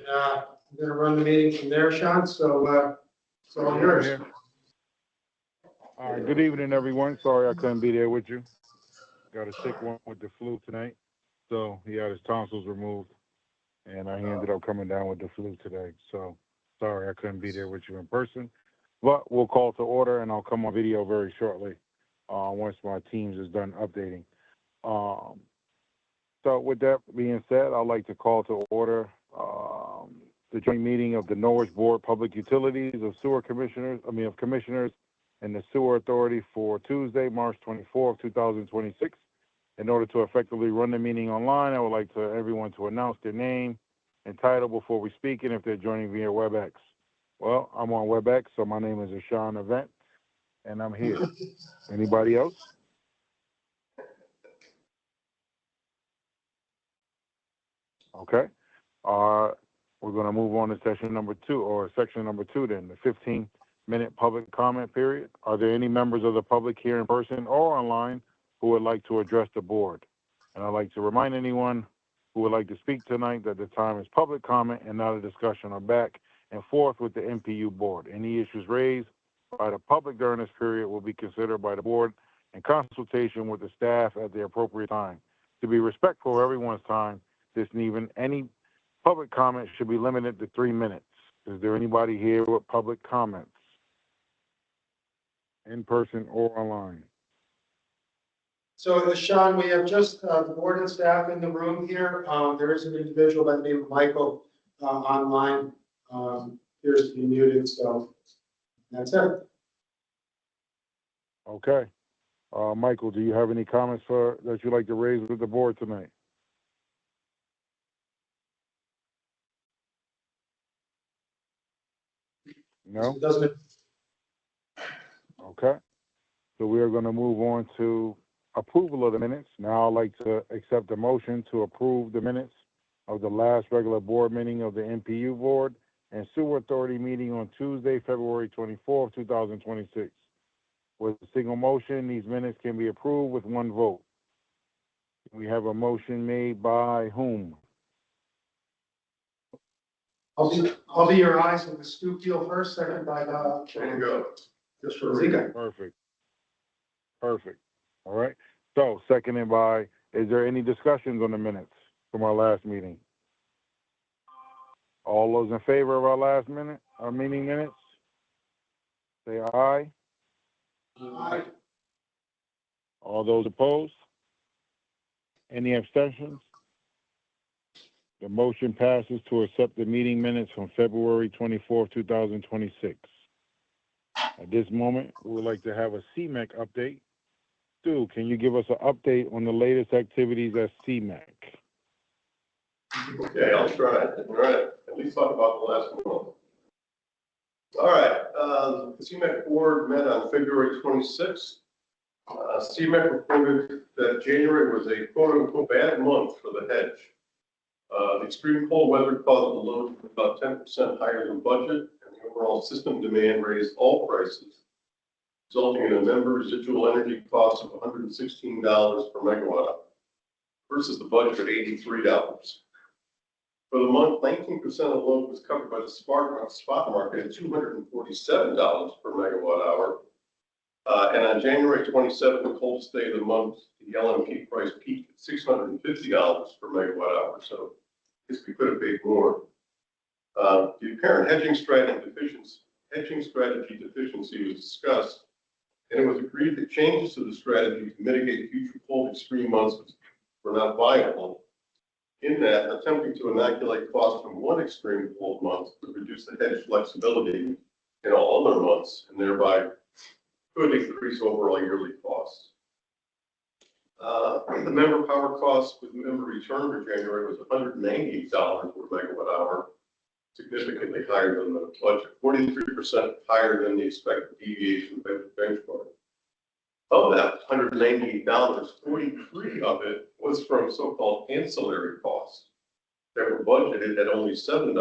I'm going to run the meeting from there, Sean. So it's all yours. Yeah. All right. Good evening, everyone. Sorry I couldn't be there with you. Got a sick one with the flu tonight, so he had his tonsils removed, and he ended up coming down with the flu today. So sorry I couldn't be there with you in person, but we'll call to order, and I'll come on video very shortly once my teams is done updating. So with that being said, I'd like to call to order the joint meeting of the Norwich Board Public Utilities of Commissioners and the Sewer Authority for Tuesday, March 24th, 2026. In order to effectively run the meeting online, I would like to everyone to announce their name and title before we speak, and if they're joining via WebEx. Well, I'm on WebEx, so my name is Ashawn Event, and I'm here. Anybody else? Okay. We're going to move on to section number 2, or section number 2 then, the 15-minute public comment period. Are there any members of the public here in person or online who would like to address the board? And I'd like to remind anyone who would like to speak tonight that the time is public comment and not a discussion or back and forth with the NPU board. Any issues raised by the public during this period will be considered by the board in consultation with the staff at the appropriate time. To be respectful of everyone's time, any public comment should be limited to 3 minutes. Is there anybody here with public comments, in person or online? So, Sean, we have just the board and staff in the room here. There is an individual by the name of Michael online. Appears to be muted, so that's it. Okay. Michael, do you have any comments that you'd like to raise with the board tonight? No? Doesn't. Okay. So we are going to move on to approval of the minutes. Now I'd like to accept a motion to approve the minutes of the last regular board meeting of the NPU board and Sewer Authority meeting on Tuesday, February 24th, 2026. With a single motion, these minutes can be approved with one vote. We have a motion made by whom? I'll be your eyes with the scoop deal first, second by There you go. Just for Zika. Perfect. All right. So, seconded by, is there any discussions on the minutes from our last meeting? All those in favor of our meeting minutes? Say aye. Aye. All those opposed? Any abstentions? The motion passes to accept the meeting minutes from February 24th, 2026. At this moment, we would like to have a CMEC update. Stu, can you give us an update on the latest activities at CMEC? Okay, I'll try. All right, at least talk about the last month. All right, the CMEC board met on February 26th. CMEC reported that January was a quote-unquote bad month for the hedge. The extreme cold weather caused the load to be about 10% higher than budget, and the overall system demand raised all prices, resulting in a member residual energy cost of $116 per megawatt hour versus the budget of $83. For the month, 19% of the load was covered by the spot market at $247 per megawatt hour. And on January 27th, the coldest day of the month, the LMP price peaked at $650 per megawatt hour. So I guess we could have paid more. The apparent hedging strategy deficiency was discussed, and it was agreed that changes to the strategy to mitigate future cold extreme months were not viable. In that, attempting to inoculate costs from one extreme cold month would reduce the hedge flexibility in all other months, and thereby could increase overall yearly costs. The member power cost with member return for January was $198 per megawatt hour, significantly higher than the budget, 43% higher than the expected deviation benchmark. Of that $198, 43 of it was from so-called ancillary costs that were budgeted at only $7.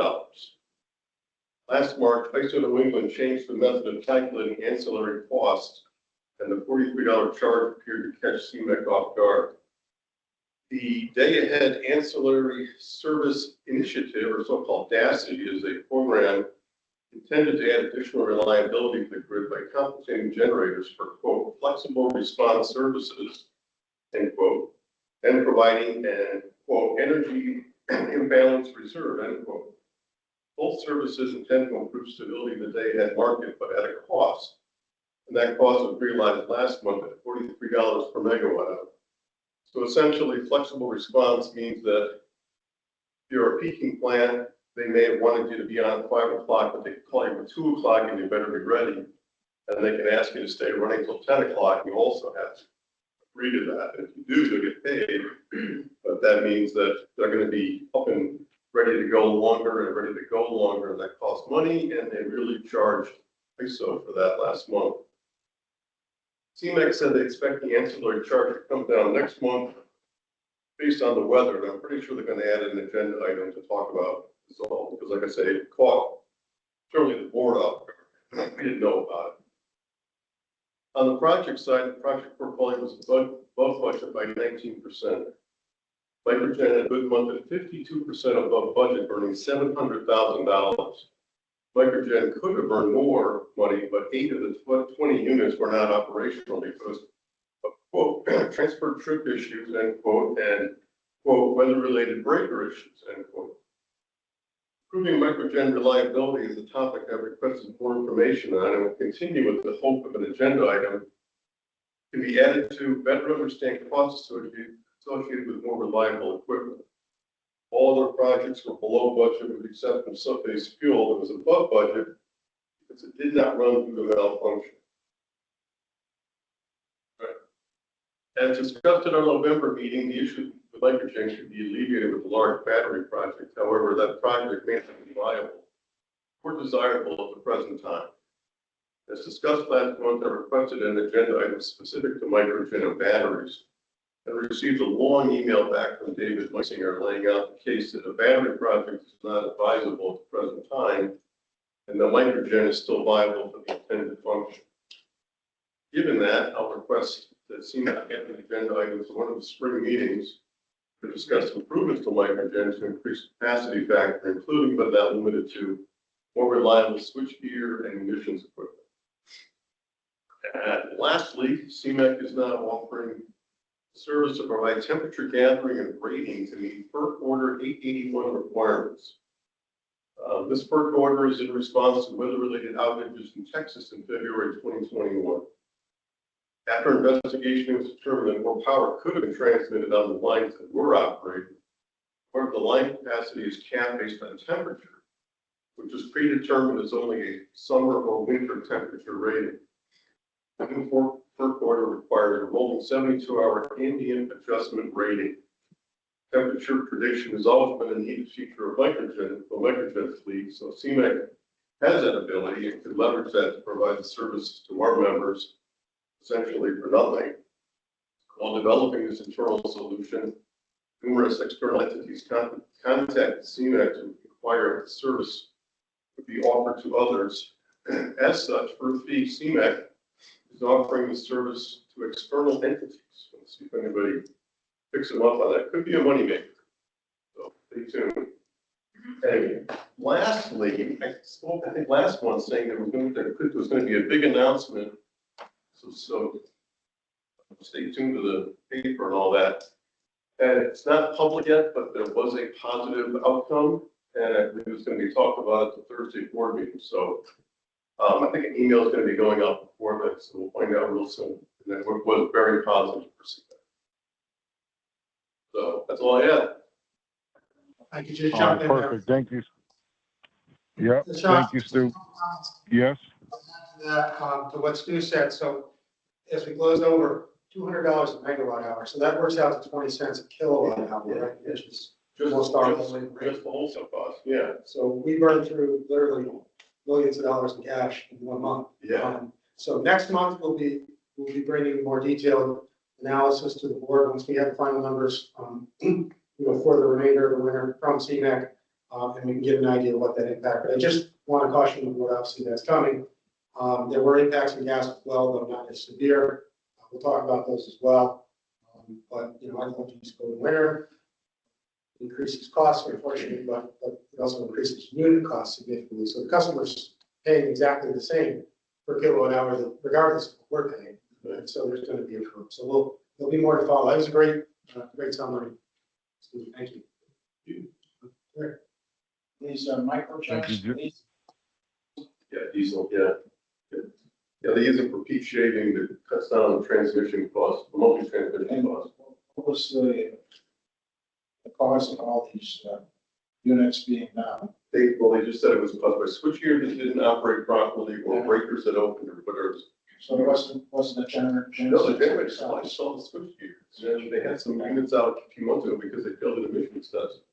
Last March, ISO New England changed the method of calculating ancillary costs, and the $43 charge appeared to catch CMEC off guard. The Day Ahead Ancillary Service Initiative, or so-called DASI, is a program intended to add additional reliability to the grid by compensating generators for, quote, flexible response services, end quote, and providing an, quote, energy imbalance reserve, end quote. Both services intend to improve stability in the day-ahead market, but at a cost. And that cost was realized last month at $43 per megawatt hour. So essentially, flexible response means that if you're a peaking plant, they may have wanted you to be on at 5 o'clock, but they can call you at 2 o'clock and you better be ready. And they can ask you to stay running till 10 o'clock. You also have to agree to that. If you do, you'll get paid. But that means that they're going to be up and ready to go longer and ready to go longer. And that costs money, and they really charged ISO for that last month. CMEX said they expect the ancillary charge to come down next month based on the weather. And I'm pretty sure they're going to add an agenda item to talk about this all, because like I say, it caught certainly the board up. We didn't know about it. On the project side, the project portfolio was above budget by 19%. Microgen had a good month at 52% above budget, burning $700,000. Microgen could have earned more money, but 8 of the 20 units were not operational because of, quote, transfer trip issues, end quote, and, quote, weather-related breaker issues, end quote. Improving microgen reliability is a topic I've requested more information on, and will continue with the hope of an agenda item to be added to better understand costs associated with more reliable equipment. All other projects were below budget with the exception of sub-base fuel that was above budget because it did not run through the malfunction. Right. As discussed at our November meeting, the issue with microgen should be alleviated with a large battery project. However, that project may not be viable or desirable at the present time. As discussed last month, I requested an agenda item specific to microgen and batteries. I received a long email back from David Meisinger laying out the case that a battery project is not advisable at the present time, and the microgen is still viable for the intended function. Given that, I'll request that CMAC get an agenda item to one of the spring meetings to discuss improvements to microgen to increase capacity factor, including but not limited to more reliable switchgear and emissions equipment. And lastly, CMAC is now offering service to provide temperature gathering and rating to meet FERC Order 881 requirements. This FERC order is in response to weather-related outages in Texas in February 2021. After investigation, it was determined that more power could have been transmitted on the lines that were operating. However, the line capacity is capped based on temperature, which is predetermined as only a summer or winter temperature rating. The new FERC order requires a rolling 72-hour ambient adjustment rating. Temperature prediction has always been a needed feature of the microgen fleet, so CMEC has that ability and could leverage that to provide the services to our members essentially for nothing. While developing this internal solution, numerous external entities contacted CMEC to inquire if the service would be offered to others. As such, for a fee, CMEC is offering the service to external entities. Let's see if anybody picks them up on that. Could be a moneymaker. So stay tuned. Anyway, lastly, I spoke, I think, last month saying there was going to be a big announcement. So stay tuned to the paper and all that. And it's not public yet, but there was a positive outcome, and I believe it's going to be talked about at the Thursday board meeting. So I think an email is going to be going out before that, so we'll find out real soon. And that was very positive for CMEC. So that's all I have. I could just All jump right, in there. perfect. Thank you. Yep. Sean, Thank you, Stu. Yes. To what Stu said, so as we close over $200 a megawatt hour, so that works out to 20 cents a kilowatt hour, right? Which is almost our only rate. Just the wholesale cost, yeah. So we burn through literally millions of dollars in cash in 1 month. Yeah. So next month we'll be bringing more detailed analysis to the board once we have final numbers, for the remainder of the winter from CMEC, and we can get an idea of what that impact. But I just want to caution the board, obviously, that's coming. There were impacts in gas as well, though not as severe. We'll talk about those as well. But, our voltage go to winter, increases costs unfortunately, but it also increases unit costs significantly. So the customer's paying exactly the same per kilowatt hour regardless of what we're paying. And so there's going to be a curve. So there'll be more to follow. That was a great summary. Steve, thank you. These are microchips, please. Yeah, diesel, yeah. Yeah, they use it for peak shaving that cuts down on transmission costs, monthly transmission costs. What was the cost of all these units being down? They just said it was caused by switchgear that didn't operate properly or breakers that opened or whatever. So it wasn't a generator? No, the generator saw the switchgear. And they had some units out a few months ago because they failed an emissions test.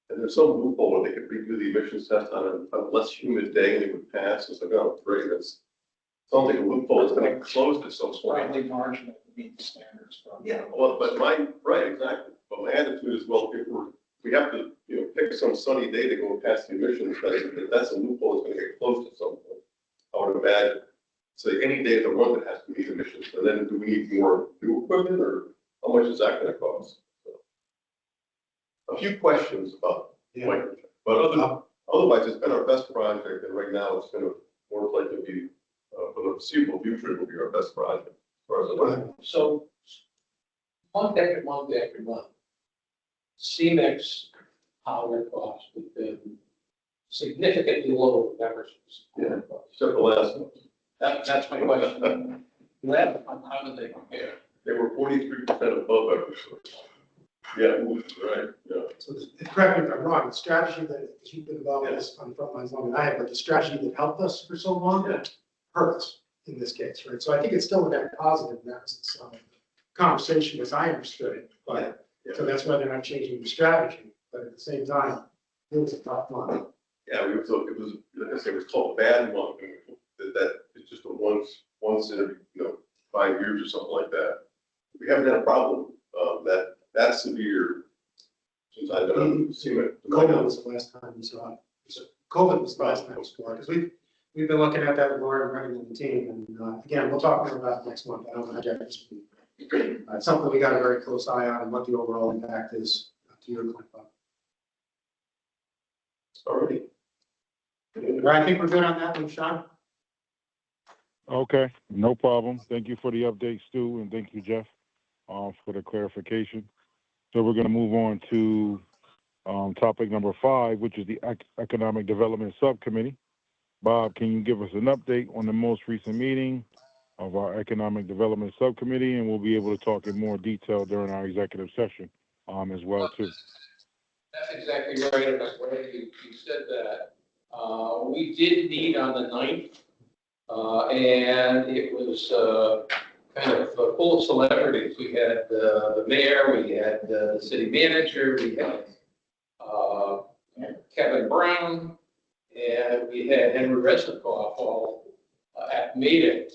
And there's some loophole where they could redo the emissions test on a less humid day and it would pass. It's like, oh, great, that's sounds like a loophole. It's going to be closed at some point. Slightly marginal to meet the standards. Yeah, well, but right, exactly. But my attitude is, well, if we have to, pick some sunny day to go past the emissions test, if that's a loophole, it's going to get closed at some point. I would imagine. So any day of the month it has to meet emissions. And then do we need more new equipment or how much is that going to cost? So, a few questions about microchip. But otherwise, it's been our best project. And right now it's going to more likely be, for the foreseeable future, it will be our best project. As far as I know. So month after month after month, CMEX power costs have been significantly lower than Emerson's power costs. Except the last one. That's my question. Last month, how do they compare? They were 43% above average. Yeah, right, yeah. So correct me if I'm wrong, the strategy that you've been involved in this on front lines longer than I have, but the strategy that helped us for so long hurt us in this case, right? So I think it's still a net positive in that conversation as I understood it, but so that's why they're not changing the strategy. But at the same time, it was a tough month. Yeah, it was, like I said, it was called a bad month. That it's just a once in every, 5 years or something like that. We haven't had a problem that severe since I've been on CMEC. COVID was the last time we saw it. So COVID was the last time we saw it, because we've been looking at that with Laura and running the team, and again, we'll talk more about it next month. I don't know how this will be. It's something we got a very close eye on and what the overall impact is to your point, Bob. Already. I think we're good on that one, Sean. Okay, no problem. Thank you for the update, Stu, and thank you, Jeff, for the clarification. So we're going to move on to topic number 5, which is the Economic Development Subcommittee. Bob, can you give us an update on the most recent meeting of our Economic Development Subcommittee, and we'll be able to talk in more detail during our executive session as well, too. That's exactly right, and I'm glad you said that. We did meet on the 9th, and it was kind of full of celebrities. We had the mayor, we had the city manager, we had Kevin Brown, and we had Henry Resnikoff all at the meeting.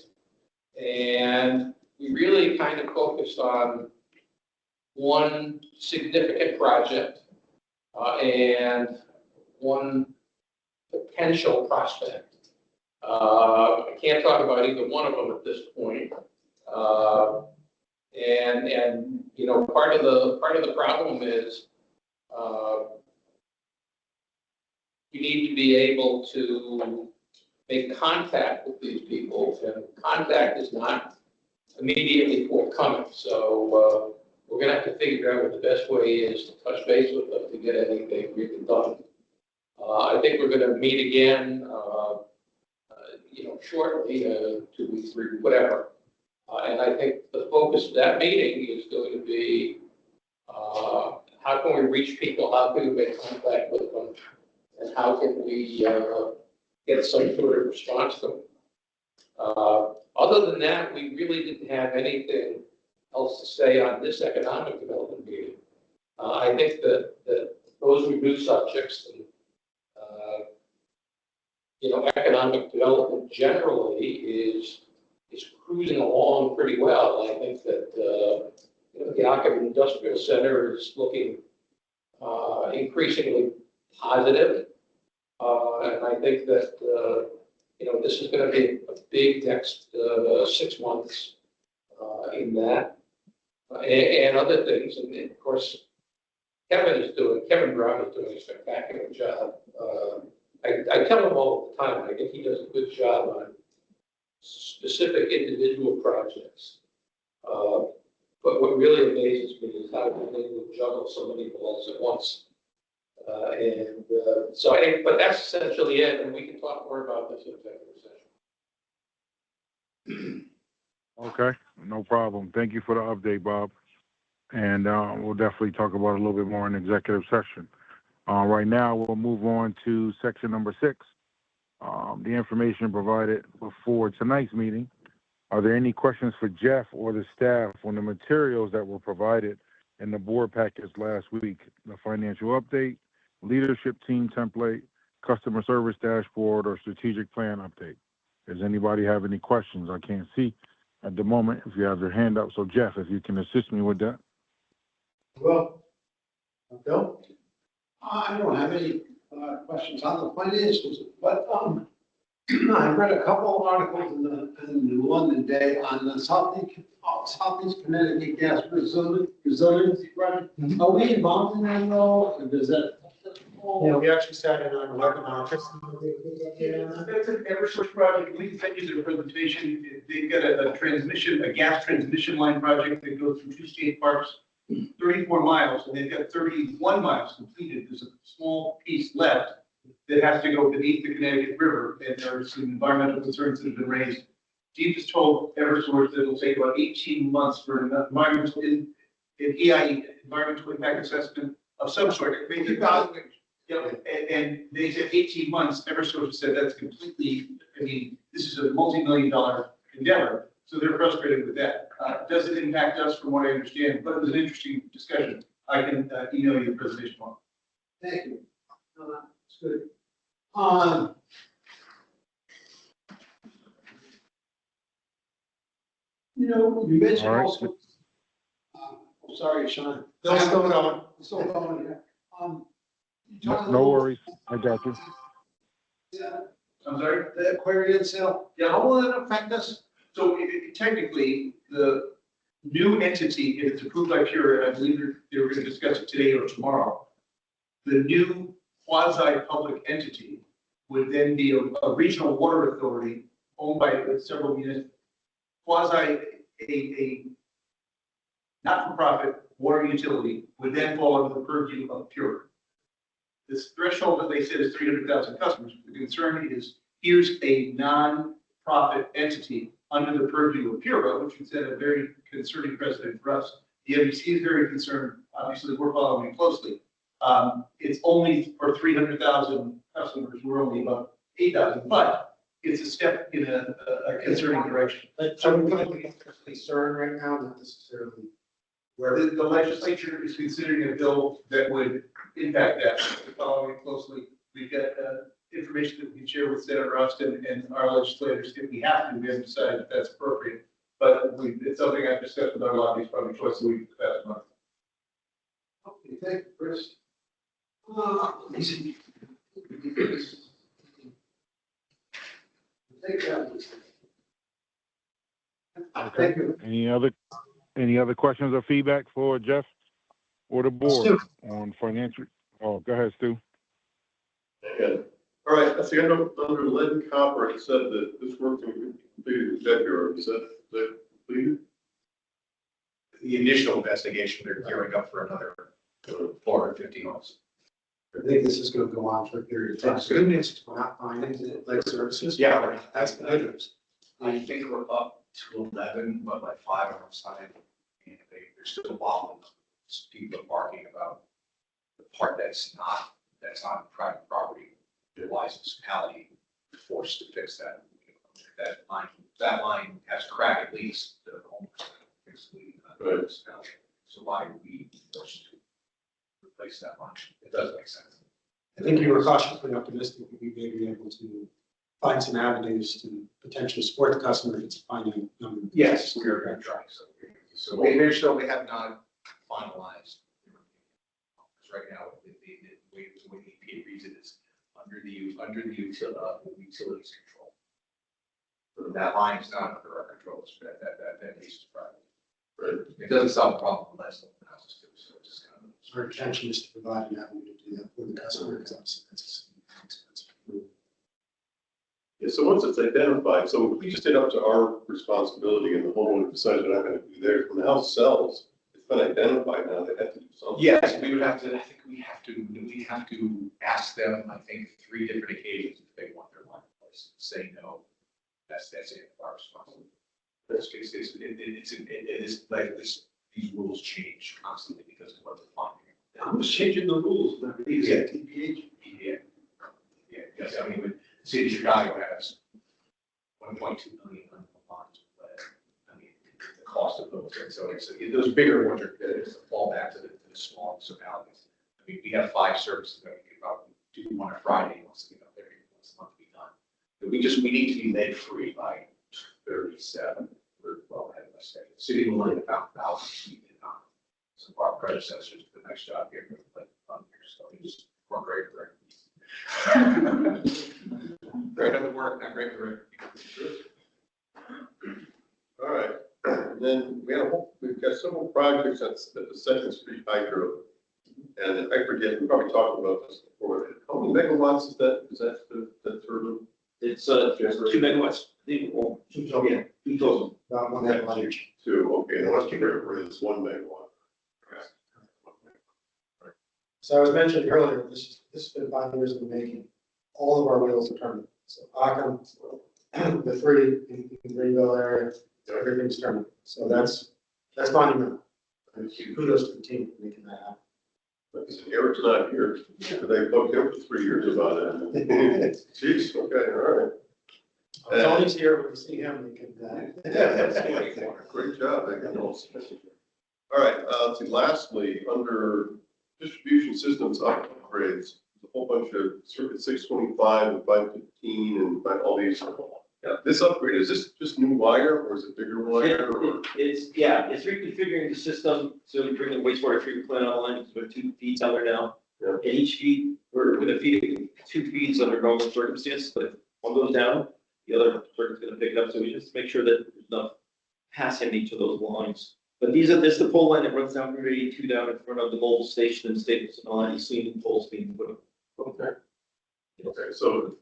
And we really kind of focused on one significant project and one potential prospect. I can't talk about either one of them at this point. And part of the problem is you need to be able to make contact with these people, and contact is not immediately forthcoming. So we're going to have to figure out what the best way is to touch base with them to get anything really done. I think we're going to meet again, shortly, 2 weeks, 3 weeks, whatever. And I think the focus of that meeting is going to be how can we reach people, how can we make contact with them, and how can we get some sort of response to them. Other than that, we really didn't have anything else to say on this economic development meeting. I think that those were new subjects, and economic development generally is cruising along pretty well. I think that the Occupant Industrial Center is looking increasingly positive, and I think that this is going to be a big next 6 months in that. and other things. And of course, Kevin Brown is doing a spectacular job. I tell him all the time, I think he does a good job on specific individual projects. But what really amazes me is how they will juggle so many balls at once. So I think, but that's essentially it, and we can talk more about this in executive session. Okay, no problem. Thank you for the update, Bob. And we'll definitely talk about it a little bit more in executive session. Right now, we'll move on to section number 6, the information provided before tonight's meeting. Are there any questions for Jeff or the staff on the materials that were provided in the board package last week? The financial update, leadership team template, customer service dashboard, or strategic plan update? Does anybody have any questions? I can't see at the moment if you have your hand up. So Jeff, if you can assist me with that. Well, Bill? I don't have any questions on the financials, but I read a couple of articles in the London Day on the Southeast Connecticut Gas Resiliency Project. Are we involved in that at all? Or does that? Yeah, we actually sat in on a webinar. That's an Eversource project. We sent you their presentation. They've got a gas transmission line project that goes through 2 state parks, 34 miles, and they've got 31 miles completed. There's a small piece left that has to go beneath the Connecticut River, and there are some environmental concerns that have been raised. Deep has told Eversource that it'll take about 18 months for an environmental environmental impact assessment of some sort. Maybe evaluation. Yeah, and they said 18 months. Eversource said that's completely, I mean, this is a multi-million-dollar endeavor, so they're frustrated with that. Does it impact us from what I understand? But it was an interesting discussion. I can email you the presentation on. Thank you. That's good. You mentioned All right. also. Sorry, Sean. Bill's still going. Still going, yeah. You talked a No little- worries. I got you. Yeah, I'm sorry? the Aquarian sale. Yeah. How will it affect us? So technically, the new entity, if it's approved by Pure, and I believe they were going to discuss it today or tomorrow, the new quasi-public entity would then be a regional water authority owned by several municipalities, a not-for-profit water utility would then fall under the purview of Pure. This threshold that they said is 300,000 customers. The concern is here's a non-profit entity under the purview of Pure, which would set a very concerning precedent for us. The NBC is very concerned. Obviously, we're following it closely. It's only for 300,000 customers. We're only about 8,000, but it's a step in a concerning direction. But I'm really concerned right now, not necessarily where. The legislature is considering a bill that would impact that. We're following it closely. We've got information that we can share with Senator Austin and our legislators if we have to. We haven't decided if that's appropriate, but it's something I've discussed with our lobbyists probably twice a week the past month. Okay, thank you, Chris. Let me see. Take that. Okay. Thank you. Any other questions or feedback for Jeff or the board Stu. on financial? Oh, go ahead, Stu. Yeah. All right, I see under lead and copper, it said that this work can be completed in February. Is that completed? The initial investigation, they're gearing up for another 450 months. I think this is gonna go on for a period of time. That's good news. We're not finding it like services. Yeah. That's the good news. I think we're up to 11, but like 5 on our side. And they're still wobbling. People are barking about the part that's not private property. Utilize municipality forced to fix that. That line has cracked at least the homeowner. Right. So why would we be forced to replace that line? It does make sense. I think you were cautiously optimistic that we may be able to find some avenues to potentially support the customer if it's finding. Yes, we are going to try. So we have not finalized. Because right now, the way the EPA reads it is under the utilities control. So that line is not under our control. So that needs to be private. It doesn't solve the problem unless the houses do, so it's just kind of. Our intention is to provide an avenue to do that for the customer, because obviously that's expensive. Yeah, so once it's identified, so if we just did up to our responsibility and the homeowner decides they're not gonna do theirs, when the house sells, it's been identified now, they have to do something. Yes, we would have to, I think we have to ask them, I think, 3 different occasions if they want their line replaced. Say no, that's it, our responsibility. It is like this, these rules change constantly because of what they're finding. Who's changing the rules? The TPH? Yes, I mean, the city of Chicago has 1.2 million lines of lead. I mean, the cost of those, and so it's, those bigger ones are, it's a fallback to the small municipalities. I mean, we have 5 services that we can about do one on Friday, once a month to be done. But we need to be lead free by 37. We're well ahead of us. The city will only about 1,000 feet in on. So our predecessors did the next job here, but on here, so we just work great. Great at the work, not great at the work. All right, and then we've got several projects at the Second Street Hydro. And I forget, we probably talked about this before. How many megawatts is that the turbine? It's 2 megawatts. Oh, yeah, 2,000. About 1 megawatt each. 2, okay, the Western River is 1 megawatt. So I was mentioning earlier, this has been 5 years in the making. All of our wheels are turning. So Ockham, the 3 in the Greenville area, everything's turning. So that's monumental. And kudos to the team for making that happen. But Eric's not here. They booked him for 3 years about it. Jeez, okay, all right. Tony's here, when we see him, we can. Great job. All right, let's see, lastly, under distribution systems upgrades, a whole bunch of circuit 625 and 515 and all these. This upgrade, is this just new wire or is it bigger wire? It's reconfiguring the system, so we bring the wastewater treatment plant online, because we have 2 feeds out there now. Yeah. And each feed, we're going to feed 2 feeds under normal circumstances, but if one goes down, the other circuit's going to pick it up, so we just make sure that there's enough passing each of those lines. But this is the pole line that runs down from 82 down in front of the mobile station and Staples and all that. You see the poles being put up. Okay. Okay, so,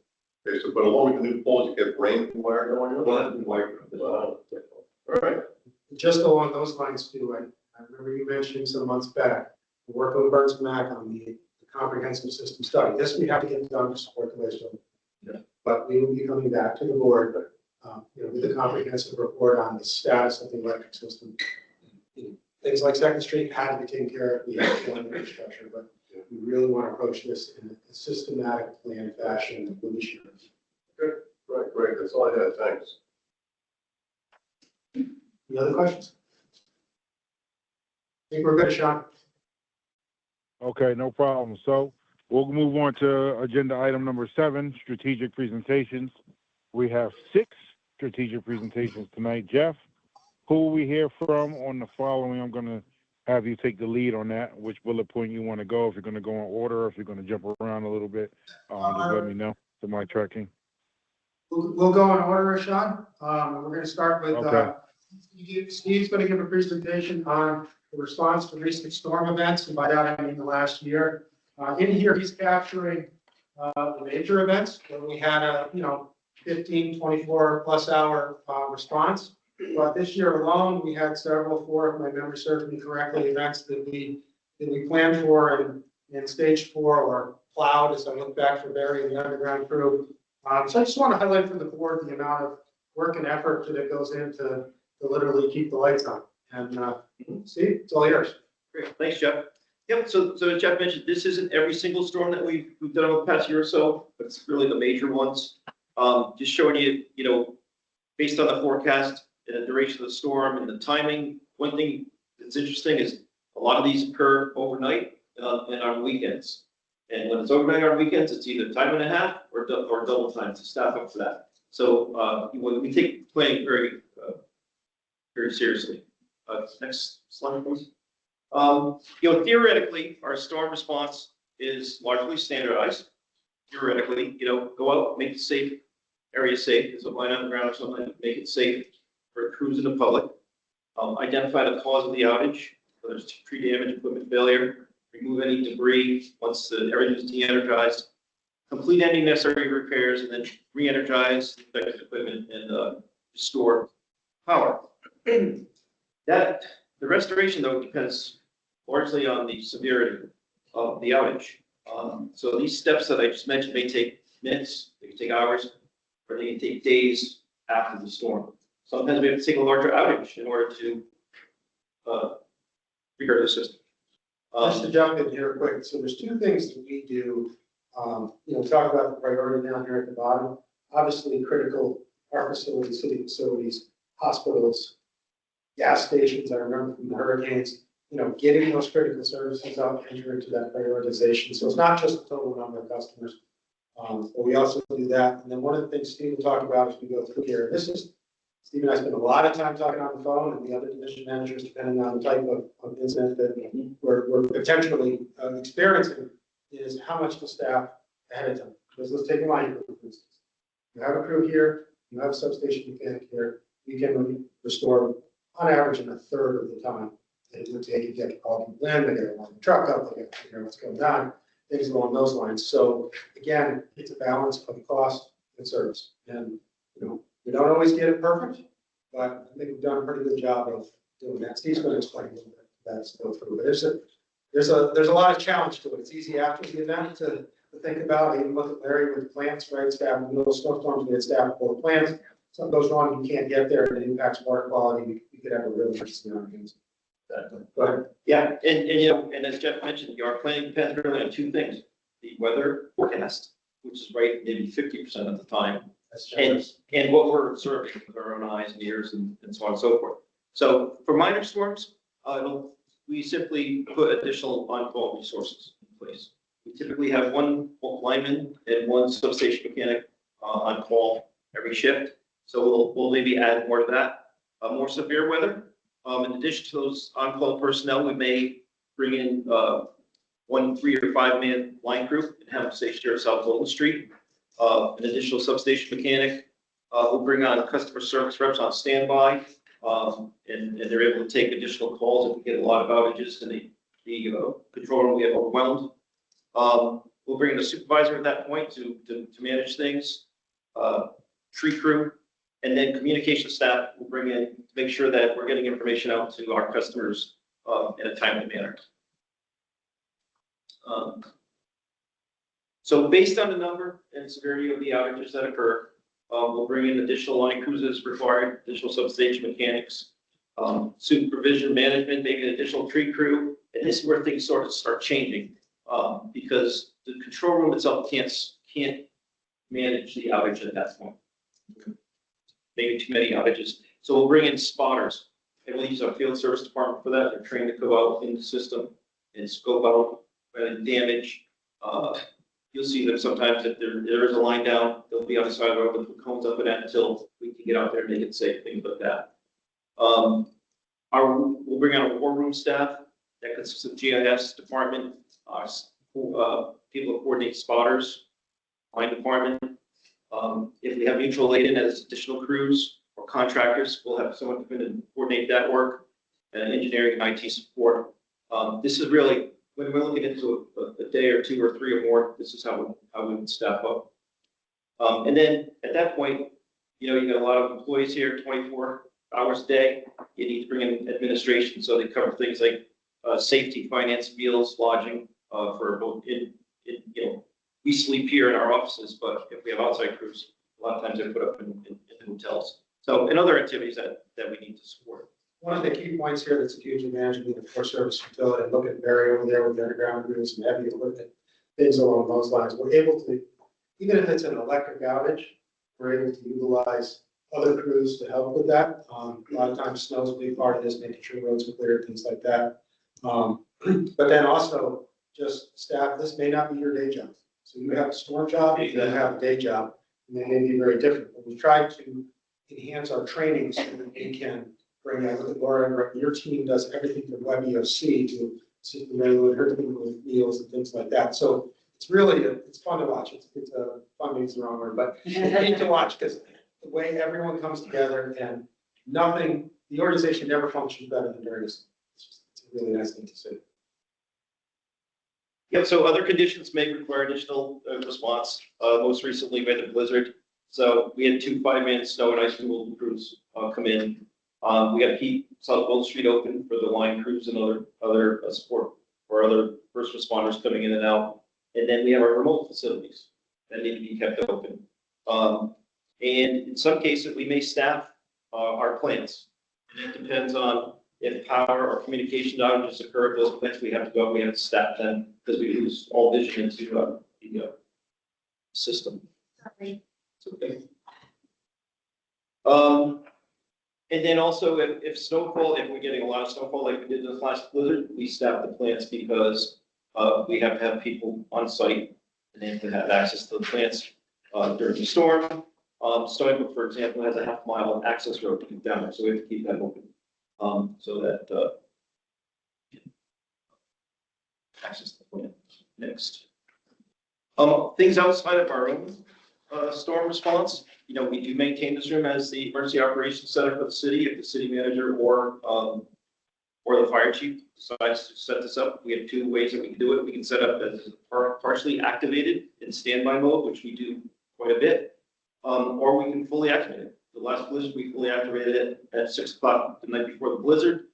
but along with the new poles, you get brand new wire going on? Well, that's been wired up as well. Wow. All right. Just along those lines too, I remember you mentioning some months back, we're working with Burns Mac on the comprehensive system study. This we have to get done to support the wastewater. Yeah. But we will be coming back to the board, with a comprehensive report on the status of the electric system. Things like Second Street had to be taken care of, we have to infrastructure, but we really want to approach this in a systematic plan fashion with assurance. Good, right, great, that's all I had, thanks. Any other questions? I think we're good, Sean. Okay, no problem. So we'll move on to agenda item number 7, strategic presentations. We have 6 strategic presentations tonight. Jeff, who will we hear from on the following? I'm going to have you take the lead on that, which bullet point you want to go, if you're going to go in order, or if you're going to jump around a little bit. Just let me know to my tracking. We'll go in order, Sean. We're going to start with, Okay. Steve's going to give a presentation on the response to recent storm events, and by that I mean the last year. In here, he's capturing the major events when we had a 15, 24 plus hour response. But this year alone, we had several, 4, if my memory serves me correctly, events that we planned for in stage 4 or plowed, as I look back for Barry and the underground crew. So I just want to highlight for the board the amount of work and effort that goes into literally keep the lights on. And Steve, it's all yours. Great, thanks, Jeff. Yep, so as Jeff mentioned, this isn't every single storm that we've done over the past year or so, but it's really the major ones. Just showing you, based on the forecast and the duration of the storm and the timing. One thing that's interesting is a lot of these occur overnight and on weekends. And when it's overnight or on weekends, it's either time and a half or double time to staff up for that. So we take planning very seriously. Next slide, please. Theoretically, our storm response is largely standardized. Theoretically, go out, make the area safe. There's a line on the ground or something, make it safe for crews in the public. identify the cause of the outage, whether it's tree damage, equipment failure, remove any debris once everything is de-energized, complete any necessary repairs, and then re-energize the affected equipment and restore power. The restoration, though, depends largely on the severity of the outage. So these steps that I just mentioned may take minutes, they can take hours, or they can take days after the storm. Sometimes we have to take a larger outage in order to repair the system. Just to jump in here quick, so there's two things that we do. Talk about the priority down here at the bottom. Obviously, critical, our facilities, city facilities, hospitals, gas stations. I remember from the hurricanes, getting those critical services out, enter into that prioritization. So it's not just the total number of customers, but we also do that. And then one of the things Steve will talk about as we go through here, Steve and I spend a lot of time talking on the phone, and the other division managers, depending on the type of incident that we're potentially experiencing, is how much to staff ahead of time. Because let's take a line crew, for instance. You have a crew here, you have a substation mechanic here, you can restore on average in a third of the time that it would take to get the call from them, they got to line the truck up, they got to figure out what's going on, things along those lines. So again, it's a balance of cost and service. And we don't always get it perfect, but I think we've done a pretty good job of doing that. Steve's going to explain a little bit that as we go through. But there's a lot of challenge to it. It's easy after the event to think about. Even look at Larry with plants, right? Staff in little snowstorms, we had staff for plants. Something goes wrong, you can't get there, and it impacts water quality. We could have a really interesting argument. But Yeah, and as Jeff mentioned, our planning depends really on two things: the weather forecast, which is right maybe 50% of the time, that's and just, what we're observing with our own eyes and ears and so on and so forth. So for minor storms, we simply put additional on-call resources in place. We typically have one lineman and one substation mechanic on call every shift. So we'll maybe add more to that. More severe weather. In addition to those on-call personnel, we may bring in 1 3 or 5 man line crew and have them stationed here at South Golden Street. An additional substation mechanic. We'll bring on customer service reps on standby, and they're able to take additional calls if we get a lot of outages and the control room we have overwhelmed. We'll bring in a supervisor at that point to manage things, tree crew, and then communication staff will bring in to make sure that we're getting information out to our customers in a timely manner. So based on the number and severity of the outages that occur, we'll bring in additional line crews as required, additional substation mechanics, supervision management, maybe an additional tree crew. And this is where things sort of start changing because the control room itself can't manage the outage at that point. Maybe too many outages. So we'll bring in spotters. And we'll use our field service department for that. They're trained to go out in the system and scope out damage. You'll see them sometimes if there is a line down, they'll be on the side of the road with the cones up and that until we can get out there and make it safe, things like that. We'll bring out a war room staff that consists of GIS department, people who coordinate spotters, line department. If we have mutual aid in as additional crews or contractors, we'll have someone come in and coordinate that work, and engineering and IT support. This is really, when we're looking into a day or two or three or more, this is how we would staff up. And then at that point, you got a lot of employees here, 24 hours a day. You need to bring in administration, so they cover things like safety, finance, meals, lodging for both we sleep here in our offices, but if we have outside crews, a lot of times they're put up in hotels. So, and other activities that we need to support. one of the key points here that's a huge advantage of being a Forest Service utility, and look at Barry over there with the underground crews and heavy equipment, things along those lines. We're able to, even if it's an electric outage, we're able to utilize other crews to help with that. A lot of times snow's a big part of this, making sure roads are clear, things like that. But then also just staff, this may not be your day job. So you have a storm job, you have a day job, and they may be very different. But we try to enhance our training so that we can bring out with Laura, your team does everything from web EOC to system with her team with meals and things like that. So it's really, it's fun to watch. It's fun is the wrong word, but it's neat to watch because the way everyone comes together and nothing the organization never functions better than during this. It's a really nice thing to see. Yeah, so other conditions may require additional response. Most recently, we had the blizzard. So we had 2 5-man snow and ice removal crews come in. We got to keep South Gold Street open for the line crews and other support for other first responders coming in and out. And then we have our remote facilities that need to be kept open. And in some cases, we may staff our plants. And it depends on if power or communication outages occur, those plants we have to go, we have to staff them because we lose all vision into the system. Sorry. It's okay. And then also if snowfall, if we're getting a lot of snowfall like we did this last blizzard, we staff the plants because we have to have people on site and they have to have access to the plants during the storm. Stony Brook, for example, has a half-mile access road to get down there, so we have to keep that open. So that access to the plant. Next. Things outside of our own storm response. You know, we do maintain this room as the emergency operations center for the city. If the city manager or the fire chief decides to set this up, we have 2 ways that we can do it. We can set up as partially activated in standby mode, which we do quite a bit, or we can fully activate it. The last blizzard, we fully activated it at 6 o'clock the night before the blizzard.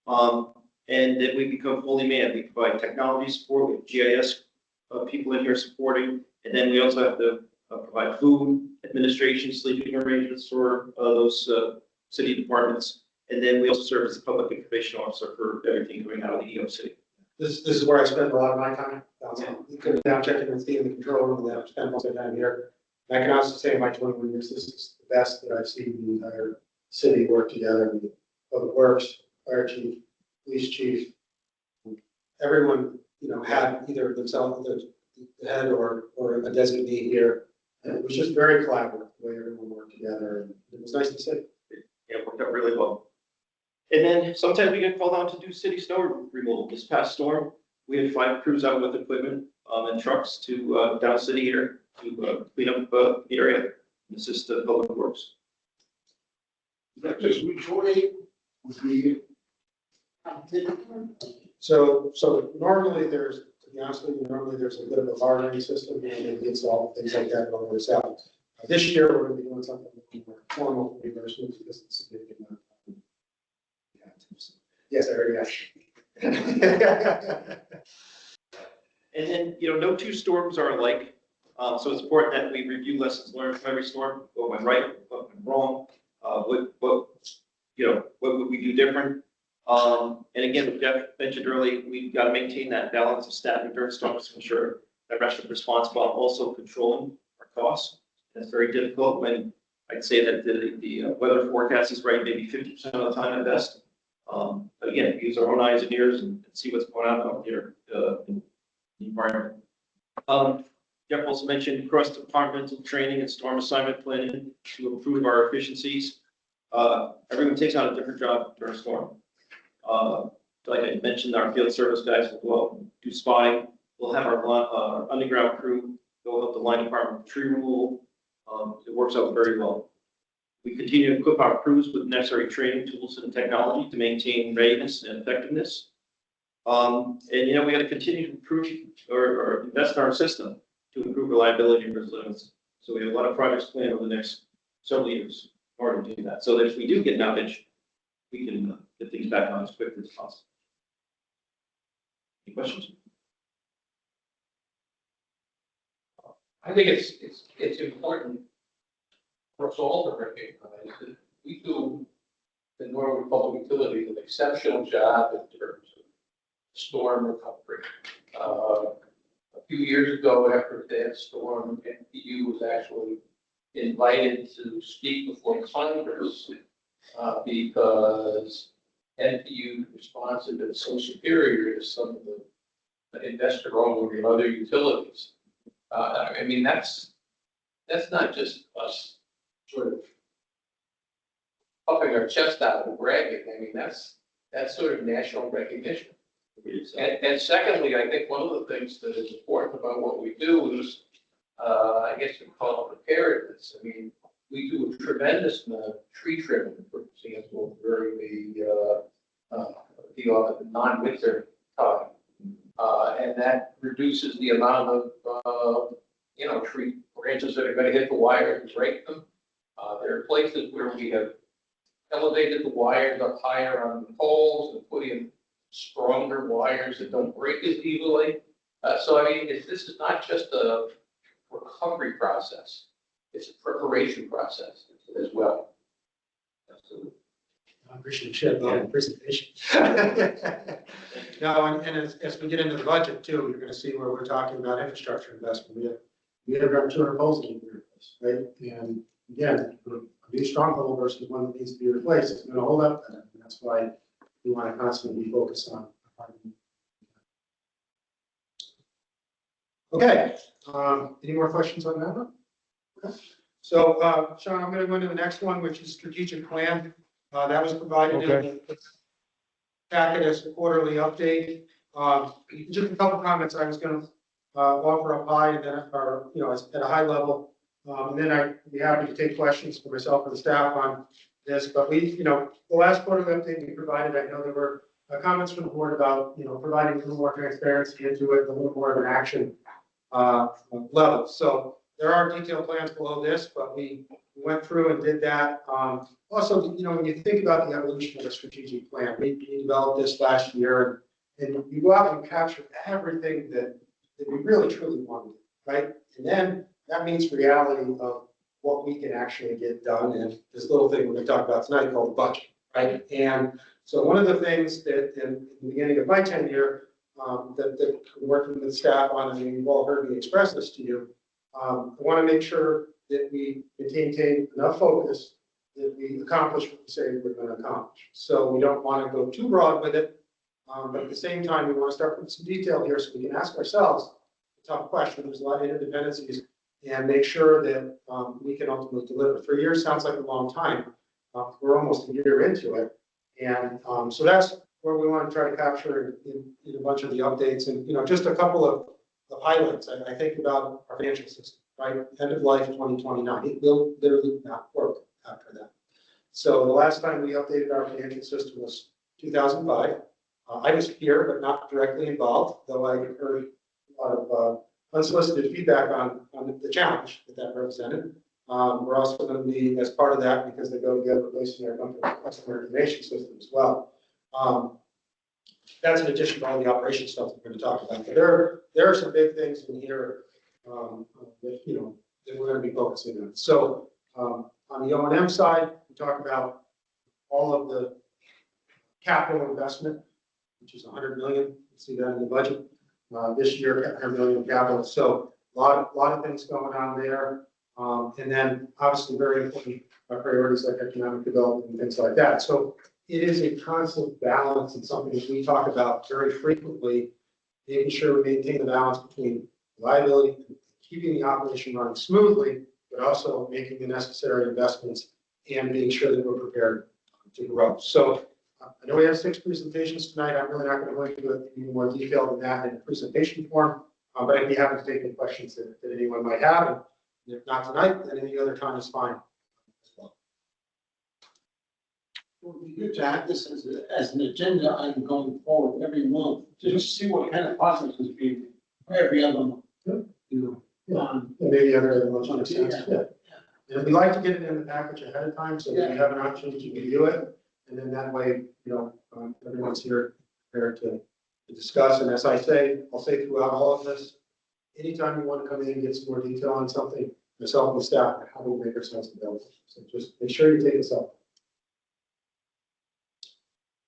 And then we become fully manned. We provide technology support with GIS people in here supporting. And then we also have to provide food, administration, sleeping arrangements for those city departments. And then we also serve as the public information officer for everything going out of the EO city. This is where I spend a lot of my time. Down checking and seeing the control room, and then I spend most of the time here. And I can honestly say in my 21 years, this is the best that I've seen the entire city work together. With Public Works, Fire Chief, Police Chief, everyone, you know, had either themselves, the head or a designee here. And it was just very collaborative, the way everyone worked together, and it was nice to see. Yeah, it worked out really well. And then sometimes we get called on to do city snow removal. This past storm, we had 5 crews out with equipment and trucks to down city here to clean up the area and assist the public works. Is that just mutually with the So normally there's, to be honest with you, normally there's a bit of a bartering system, and it gets all things like that on the south. This year, we're going to be doing something more formal reimbursement because it's significant amount of time. Yes, I already asked. And then, you know, no 2 storms are alike. So it's important that we review lessons learned from every storm, what went right, what went wrong, what would we do different. And again, what Jeff mentioned earlier, we've got to maintain that balance of staffing during storms to ensure that rapid response while also controlling our costs. That's very difficult when I'd say that the weather forecast is right maybe 50% of the time at best. But again, use our own eyes and ears and see what's going on out there in the environment. Jeff also mentioned cross-departmental training and storm assignment planning to improve our efficiencies. Everyone takes on a different job during a storm. Like I mentioned, our field service guys will go out and do spotting. We'll have our underground crew go up the line department tree removal. It works out very well. We continue to equip our crews with necessary training tools and technology to maintain readiness and effectiveness. And you know, we got to continue to improve or invest in our system to improve reliability and resilience. So we have a lot of projects planned over the next several years in order to do that. So that if we do get an outage, we can get things back on as quickly as possible. Any questions? I think it's important for us all to recognize that we do the Norwood Public Utilities an exceptional job in terms of storm recovery. A few years ago, after that storm, NPU was actually invited to speak before Congress because NPU response had been so superior to some of the investor-owned and other utilities. I mean, that's not just us sort of puffing our chest out and bragging. I mean, that's sort of national recognition. And secondly, I think one of the things that is important about what we do is, I guess you call it preparedness. I mean, we do a tremendous amount of tree trimming, for example, during the non-winter time. And that reduces the amount of, tree branches that are gonna hit the wire and break them. There are places where we have elevated the wires up higher on the poles and put in stronger wires that don't break as easily. So I mean, this is not just a recovery process, it's a preparation process as well. Absolutely. I appreciate Chip, the presentation. No, and as we get into the budget too, you're gonna see where we're talking about infrastructure investment. We have around 200 poles in here, right? And again, a new stronghold versus one that needs to be replaced is gonna hold up that. And that's why we want to constantly be focused on. Okay, any more questions on that one? Okay. So, Sean, I'm gonna go into the next one, which is strategic plan. That was provided in the packet as a quarterly update. Just a couple comments I was gonna offer up high and then, or, at a high level. And then I'd be happy to take questions for myself and the staff on this, but the last quarterly update we provided, I know there were comments from the board about, providing a little more transparency into it, a little more of an action level. So there are detailed plans below this, but we went through and did that. Also, when you think about the evolution of a strategic plan, we developed this last year, and you go out and capture everything that we really truly wanted, right? And then that means reality of what we can actually get done, and this little thing we're going to talk about tonight called budget, right? And so one of the things that in the beginning of my tenure, that I'm working with staff on, and you've all heard me express this to you, I want to make sure that we maintain enough focus that we accomplish what we say we're going to accomplish. So we don't want to go too broad with it, but at the same time, we want to start with some detail here so we can ask ourselves a tough question. There's a lot of interdependencies, and make sure that we can ultimately deliver. 3 years sounds like a long time. We're almost a year into it. And so that's where we want to try to capture in a bunch of the updates. And, just a couple of highlights. I think about our financial system, right? End of life 2029. It will literally not work after that. So the last time we updated our financial system was 2005. I was here, but not directly involved, though I heard a lot of unsolicited feedback on the challenge that represented. We're also going to be, as part of that, because they go together, replacing our customer information system as well. That's in addition to all the operation stuff that we're going to talk about. But there are some big things in here that we're going to be focusing on. So on the O&M side, we talk about all of the capital investment, which is 100 million. You see that in the budget. This year, 100 million capital. So a lot of things going on there. And then obviously very important priorities like economic development and things like that. So it is a constant balance and something that we talk about very frequently, making sure we maintain the balance between reliability and keeping the operation running smoothly, but also making the necessary investments and being sure that we're prepared to grow. So I know we have 6 presentations tonight. I'm really not going to go into it in more detail than that in presentation form, but I'd be happy to take any questions that anyone might have. And if not tonight, then any other time is fine as well. It would be good to have this as an agenda item going forward every month, just to see what kind of process is being every other month. Maybe other months makes sense. Yeah. And we like to get it in the package ahead of time so that we have an opportunity to review it. And then that way, everyone's here prepared to discuss. And as I say, I'll say throughout all of this, anytime you want to come in and get some more detail on something, myself and the staff, how do we make ourselves available? So just make sure you take this up.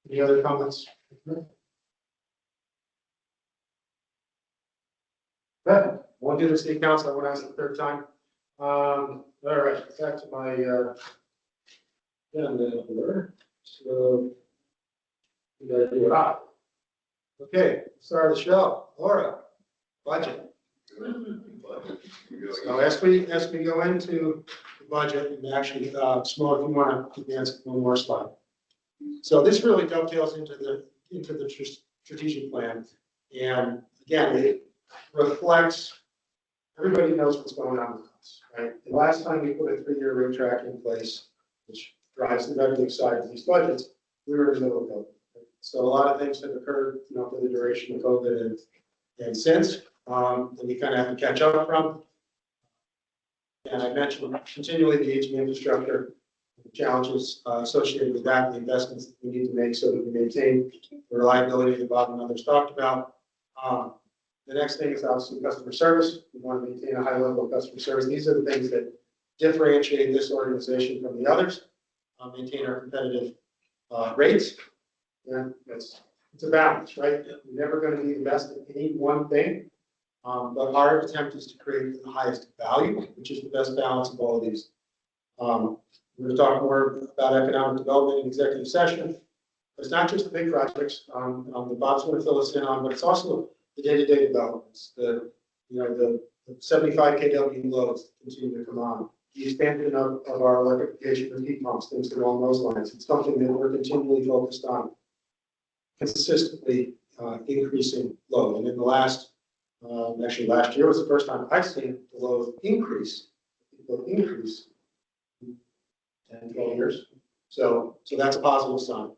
Any other comments? Good. Won't do the city council. I won't ask the third time. All right, back to my agenda here. So we gotta do it out. Okay, start the show. Laura, budget. So as we go into the budget, and actually, Smo, if you want to advance one more slide. So this really dovetails into the strategic plan, and again, it reflects everybody knows what's going on with us, right? The last time we put a 3-year rate track in place, which drives the revenue side of these budgets, we were in the middle of COVID. So a lot of things have occurred, for the duration of COVID and since, that we kind of have to catch up from. And I mentioned continually the aging infrastructure, the challenges associated with that, the investments that we need to make so that we maintain the reliability that Bob and others talked about. The next thing is obviously customer service. We want to maintain a high level of customer service. These are the things that differentiate this organization from the others, maintain our competitive rates. And it's a balance, right? We're never going to be the best at any one thing. But our attempt is to create the highest value, which is the best balance of all of these. We're going to talk more about economic development in executive session. It's not just the big projects that Bob's going to fill us in on, but it's also the day-to-day developments, the 75 kW loads that continue to come on, the expansion of our electrification of heat pumps, things along those lines. It's something that we're continually focused on, consistently increasing load. And in the last year was the first time I've seen the load increase in 10, 12 years. So that's a positive sign.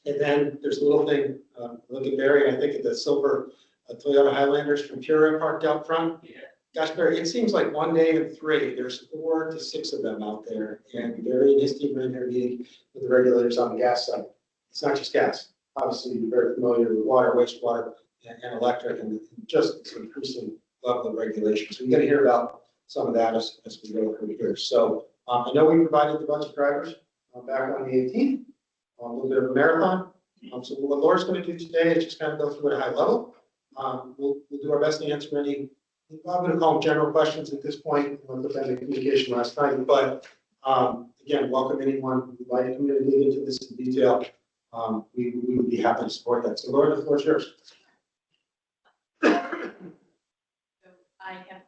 And then there's a little thing, look at Barry, and I think at the silver Toyota Highlanders from Pura parked out front. Yeah. Gosh, Barry, it seems like one day in 3, there's 4 to 6 of them out there. And Barry and his team are in here meeting with the regulators on the gas side. It's not just gas. Obviously, you're very familiar with water, wastewater, and electric, and just this increasing level of regulation. So you're going to hear about some of that as we go through here. So I know we provided the budget drivers back on the 18th, a little bit of a marathon. So what Laura's going to do today is just kind of go through at a high level. We'll do our best to answer any, I'm going to call them general questions at this point. We'll put that in communication last night. But again, welcome anyone who would like to come in and dig into this in detail. We would be happy to support that. So Laura, the floor is yours. So I have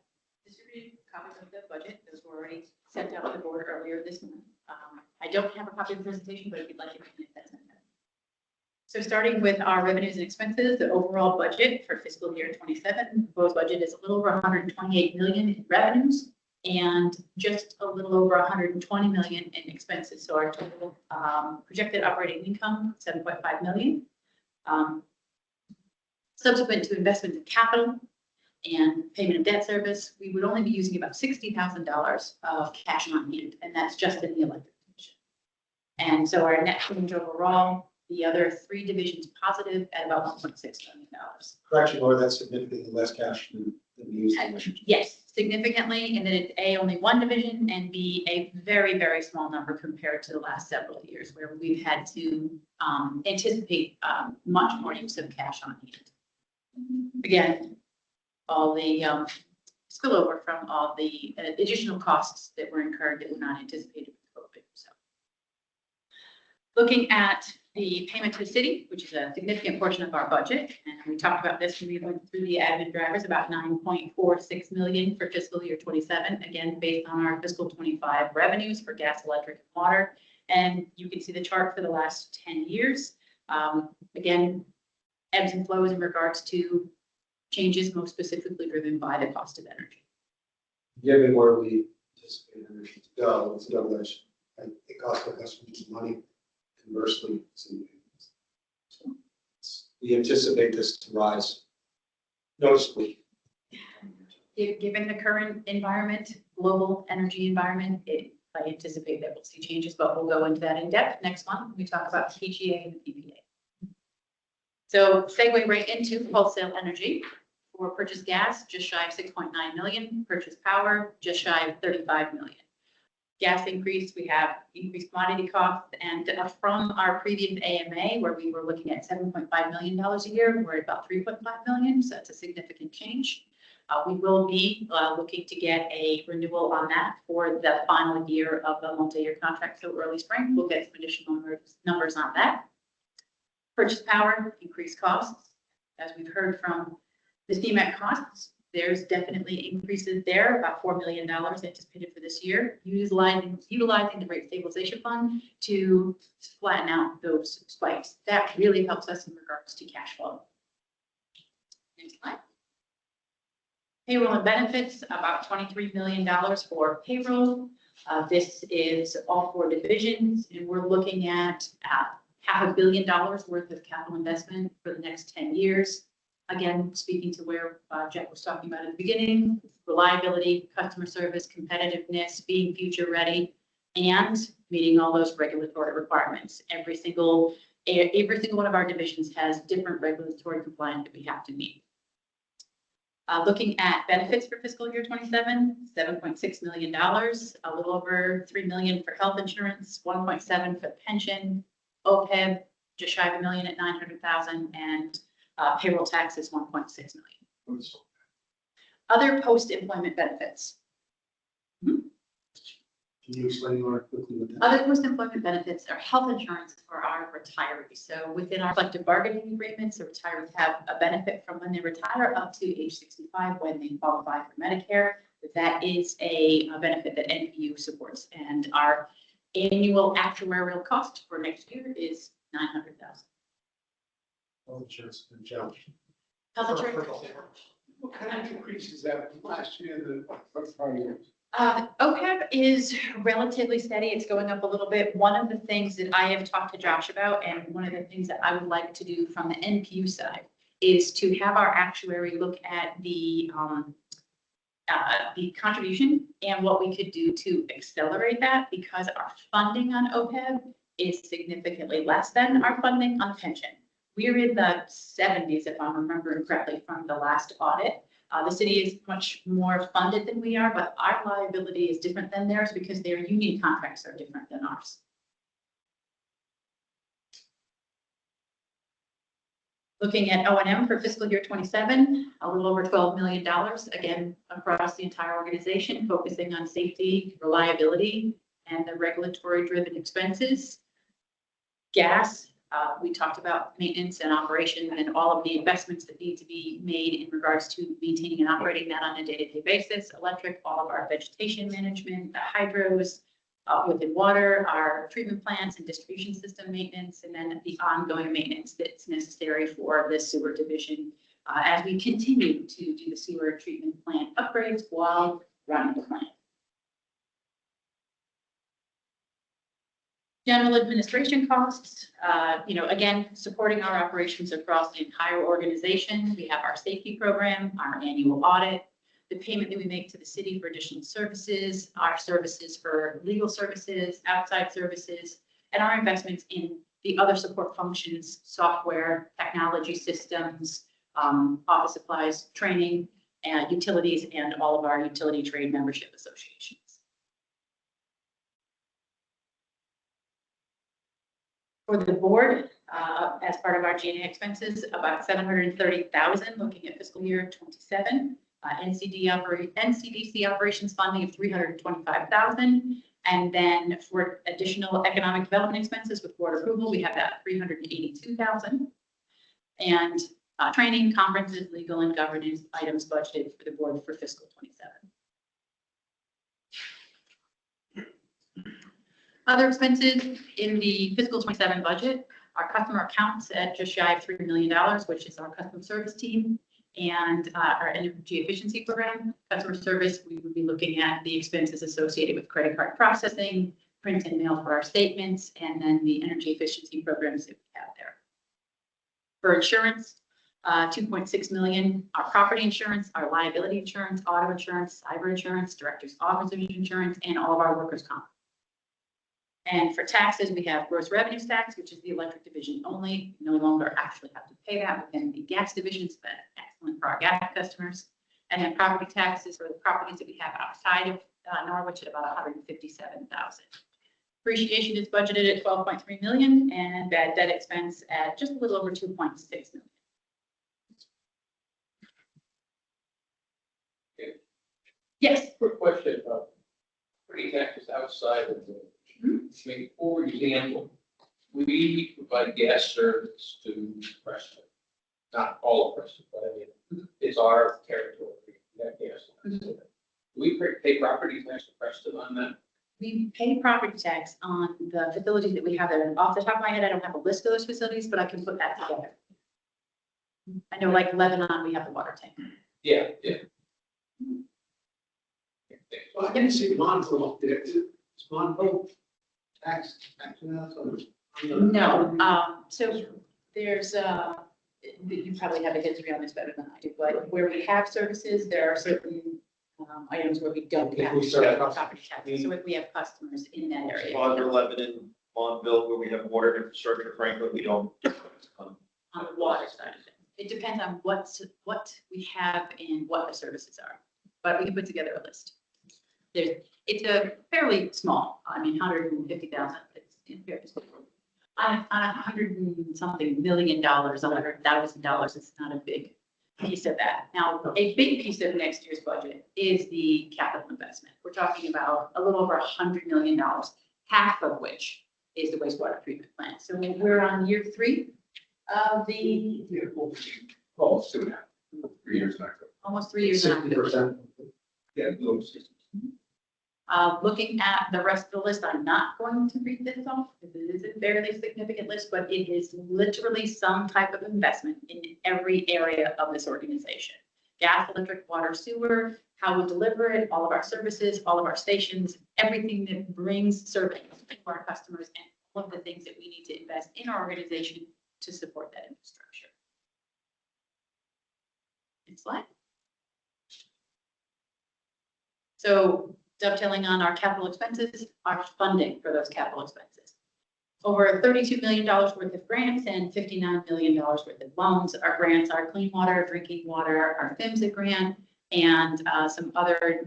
distributed copies of the budget. Those were already sent out to the board earlier this month. I don't have a copy of the presentation, but if you'd like it, that's sent out. So starting with our revenues and expenses, the overall budget for fiscal year 27, proposed budget is a little over 128 million in revenues and just a little over 120 million in expenses. So our total projected operating income, 7.5 million. Subsequent to investment in capital and payment of debt service, we would only be using about $60,000 of cash on hand, and that's just in the electric division. And so our net change overall, the other 3 divisions positive at about $1.6 million. Correction, Laura, that's significantly less cash than we used. Yes, significantly, and then it's A, only 1 division, and B, a very, very small number compared to the last several years where we've had to anticipate much more use of cash on hand. Again, all the spillover from all the additional costs that were incurred that were not anticipated with COVID. So looking at the payment to the city, which is a significant portion of our budget, and we talked about this when we went through the admin drivers, about 9.46 million for fiscal year 27, again, based on our fiscal 25 revenues for gas, electric, and water. And you can see the chart for the last 10 years. Again, ebbs and flows in regards to changes most specifically driven by the cost of energy. Given where we anticipate energy to go, it's a double-edged. It costs our customers money. Conversely, we anticipate this to rise noticeably. Given the current environment, global energy environment, I anticipate that we'll see changes, but we'll go into that in depth next month when we talk about the PGA and the PPA. So segue right into wholesale energy. For purchase gas, just shy of 6.9 million. Purchase power, just shy of 35 million. Gas increase, we have increased commodity costs, and from our previous AMA, where we were looking at $7.5 million a year, we're at about 3.5 million, so that's a significant change. We will be looking to get a renewal on that for the final year of the multi-year contract, so early spring. We'll get some additional numbers on that. Purchase power, increased costs. As we've heard from the CMEC costs, there's definitely increases there, about $4 million anticipated for this year, utilizing the rate stabilization fund to flatten out those spikes. That really helps us in regards to cash flow. Next slide. Payroll and benefits, about $23 million for payroll. This is all four divisions, and we're looking at $500 million worth of capital investment for the next 10 years. Again, speaking to where Jeff was talking about at the beginning, reliability, customer service, competitiveness, being future ready, and meeting all those regulatory requirements. Every single one of our divisions has different regulatory compliance that we have to meet. Looking at benefits for fiscal year 27, $7.6 million, a little over $3 million for health insurance, 1.7 for pension, OPEB, just shy of $1 million at 900,000, and payroll taxes, 1.6 million. Other post-employment benefits. Can you explain more quickly what that? Other post-employment benefits are health insurance for our retirees. So within our collective bargaining agreements, the retirees have a benefit from when they retire up to age 65 when they qualify for Medicare. That is a benefit that NPU supports, and our annual actuarial cost for next year is $900,000. Health insurance and jobs. Health insurance. What kind of increase is that from last year, the prior years? OPEB is relatively steady. It's going up a little bit. One of the things that I have talked to Josh about, and one of the things that I would like to do from the NPU side, is to have our actuary look at the contribution and what we could do to accelerate that, because our funding on OPEB is significantly less than our funding on pension. We're in the 70s, if I'm remembering correctly, from the last audit. The city is much more funded than we are, but our liability is different than theirs because their union contracts are different than ours. Looking at O&M for fiscal year 27, a little over $12 million, again, across the entire organization, focusing on safety, reliability, and the regulatory driven expenses. Gas, we talked about maintenance and operation and all of the investments that need to be made in regards to maintaining and operating that on a day-to-day basis. Electric, all of our vegetation management, the hydros, within water, our treatment plants and distribution system maintenance, and then the ongoing maintenance that's necessary for the sewer division as we continue to do the sewer treatment plant upgrades while running the plant. General administration costs, again, supporting our operations across the entire organization. We have our safety program, our annual audit, the payment that we make to the city for additional services, our services for legal services, outside services, and our investments in the other support functions, software, technology systems, office supplies, training, and utilities, and all of our utility trade membership associations. For the board, as part of our G&A expenses, about $730,000, looking at fiscal year 27. NCDC operations funding of $325,000. And then for additional economic development expenses with board approval, we have that $382,000. And training, conferences, legal and governance items budgeted for the board for fiscal 27. Other expenses in the fiscal 27 budget, our customer accounts at just shy of $3 million, which is our customer service team, and our energy efficiency program. Customer service, we would be looking at the expenses associated with credit card processing, print and mail for our statements, and then the energy efficiency programs that we have there. For insurance, $2.6 million, our property insurance, our liability insurance, auto insurance, cyber insurance, director's office insurance, and all of our workers' comp. And for taxes, we have gross revenues tax, which is the electric division only. No longer actually have to pay that within the gas divisions, but excellent for our gas customers. And then property taxes for the properties that we have outside of Norwich at about $157,000. Depreciation is budgeted at $12.3 million, and bad debt expense at just a little over $2.6 million. Okay. Yes. Quick question about property taxes outside of the, I mean, for example, we provide gas service to Preston, not all of Preston, but I mean, it's our territory, that gas line. We pay property tax to Preston on that. We pay property tax on the facilities that we have there. Off the top of my head, I don't have a list of those facilities, but I can put that together. I know like Lebanon, we have the water tank. Yeah, yeah. Well, I didn't see Montville up there. Is Montville taxing us on No, so there's, you probably have a history on this better than I do, but where we have services, there are certain items where we don't have We serve property taxes. So if we have customers in that area. Squander, Lebanon, Monville, where we have water infrastructure, Franklin, we don't. On the water side of it. It depends on what we have and what the services are, but we can put together a list. It's a fairly small, 150,000, it's fairly small. On $100 and something million, $100,000, it's not a big piece of that. Now, a big piece of next year's budget is the capital investment. We're talking about a little over $100 million, half of which is the wastewater treatment plant. So we're on year 3 of the, Well, soon, 3 years now. almost 3 years now. 60%. Yeah, no, Looking at the rest of the list, I'm not going to read this off, because it is a fairly significant list, but it is literally some type of investment in every area of this organization. Gas, electric, water, sewer, how we deliver it, all of our services, all of our stations, everything that brings service to our customers, and all of the things that we need to invest in our organization to support that infrastructure. Next slide. So dovetailing on our capital expenses, our funding for those capital expenses. Over $32 million worth of grants and $59 million worth of loans. Our grants are clean water, drinking water, our PHMSA grant, and some other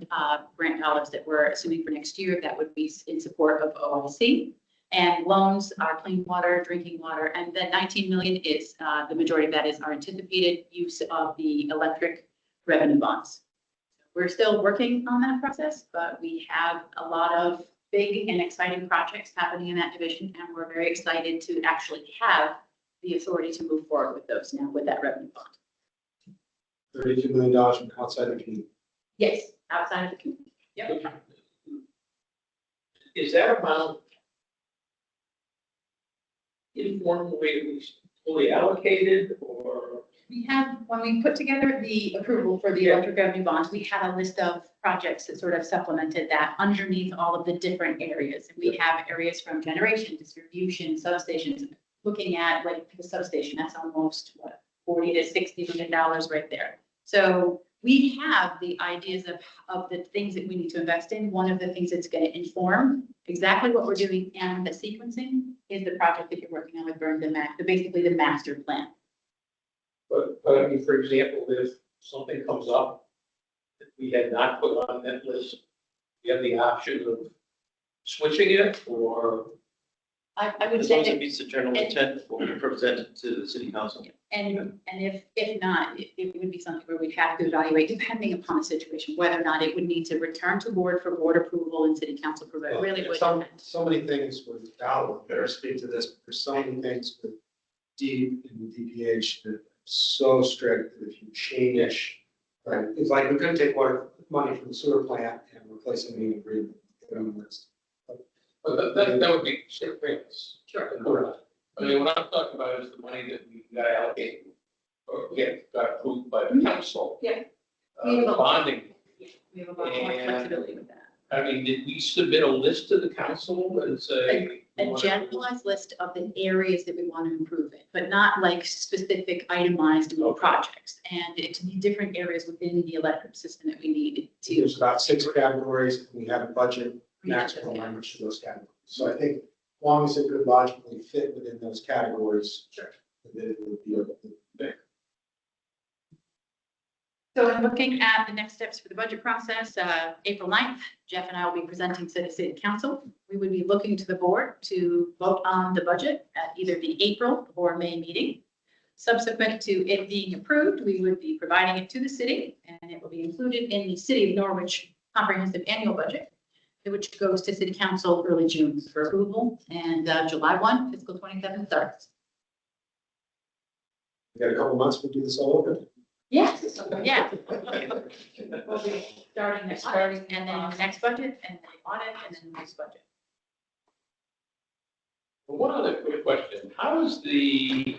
grant dollars that we're assuming for next year that would be in support of OIC. And loans are clean water, drinking water, and then 19 million is, the majority of that is our anticipated use of the electric revenue bonds. We're still working on that process, but we have a lot of big and exciting projects happening in that division, and we're very excited to actually have the authority to move forward with those now with that revenue bond. $32 million from outside the community. Yes, outside of the community. Yep. Is that amount informally at least fully allocated, or? We have, when we put together the approval for the electric revenue bonds, we had a list of projects that sort of supplemented that underneath all of the different areas. And we have areas from generation, distribution, substations, looking at like the substation, that's almost what, $40 to $60 million right there. So we have the ideas of the things that we need to invest in. One of the things that's going to inform exactly what we're doing and the sequencing is the project that you're working on with Burns and Mac, basically the master plan. But I mean, for example, if something comes up that we had not put on that list, we have the option of switching it, or? I would As say long as it that, meets the general intent, what we presented to the city council. and if not, it would be something where we'd have to evaluate depending upon the situation, whether or not it would need to return to board for board approval and city council approval. It really would. So many things with, Al better speak to this, but there's so many things with D and DPH that are so strict that if you change, right, it's like we couldn't take water money from the sewer plant and replace it in the agreement. But that would be state grants. Sure. I mean, what I'm talking about is the money that we got allocated, or got approved by the council. Yeah. We have a lot. Bonding. We have a lot more And- flexibility with that. I mean, did we submit a list to the council and say? A generalized list of the areas that we want to improve it, but not like specific itemized projects. And it's different areas within the electric system that we need to. There's about 6 categories, and we have a budget maximum on each of those categories. So I think as long as it could logically fit within those categories, Sure. then it would be able to. So in looking at the next steps for the budget process, April 9th, Jeff and I will be presenting to the city council. We would be looking to the board to vote on the budget at either the April or May meeting. Subsequent to it being approved, we would be providing it to the city, and it will be included in the City of Norwich comprehensive annual budget, which goes to city council early June for approval, and July 1, fiscal 27 starts. We got a couple months to do this all over. Yes, yeah. We'll be starting next, and then the next budget, and the audit, and then the next budget. One other quick question, how is the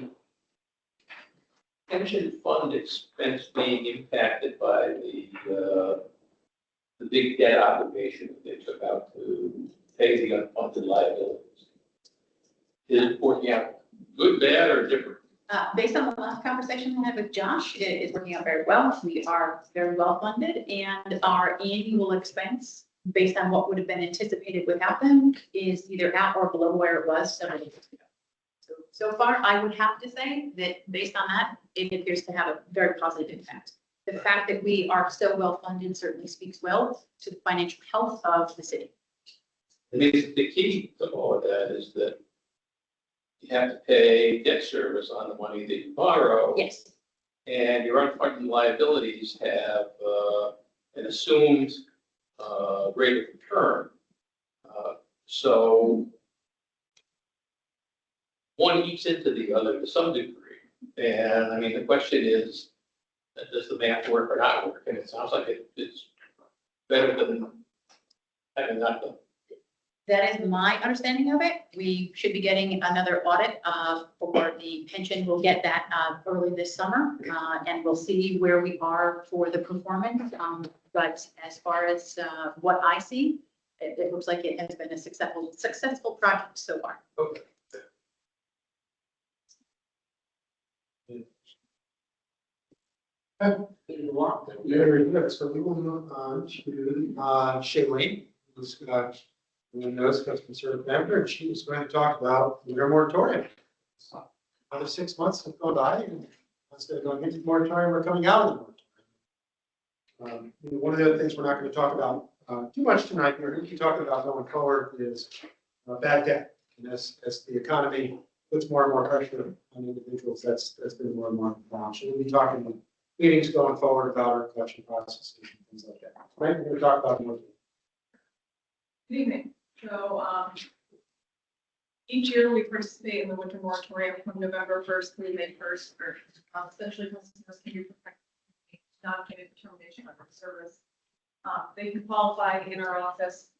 pension fund expense being impacted by the big debt obligation that they took out to pay the unfunded liabilities. Is it working out good, bad, or different? Based on the last conversation I had with Josh, it is working out very well. We are very well funded, and our annual expense, based on what would have been anticipated without them, is either at or below where it was several years ago. So far, I would have to say that based on that, it appears to have a very positive impact. The fact that we are so well funded certainly speaks well to the financial health of the city. I mean, the key to all of that is that you have to pay debt service on the money that you borrow. Yes. And your unfunded liabilities have an assumed rate of return. So one eats into the other to some degree. And I mean, the question is, does the math work or not work? And it sounds like it's better than having not done. That is my understanding of it. We should be getting another audit for the pension. We'll get that early this summer, and we'll see where we are for the performance. But as far as what I see, it looks like it has been a successful project so far. Okay. Very good. So we will move on to Shailene, who's who knows customer service manager, and she was going to talk about your moratorium. Another 6 months have gone by, and instead of going into the moratorium, we're coming out of the moratorium. One of the other things we're not going to talk about too much tonight, we're going to be talking about going forward is bad debt. And as the economy puts more and more pressure on individuals, that's been more and more important. So we'll be talking in meetings going forward about our collection processes and things like that. Right? We're going to talk about more. Good evening. So each year we participate in the winter moratorium from November 1st through May 1st, where essentially customers can be protected from non-payment determination of service. They can qualify in our office,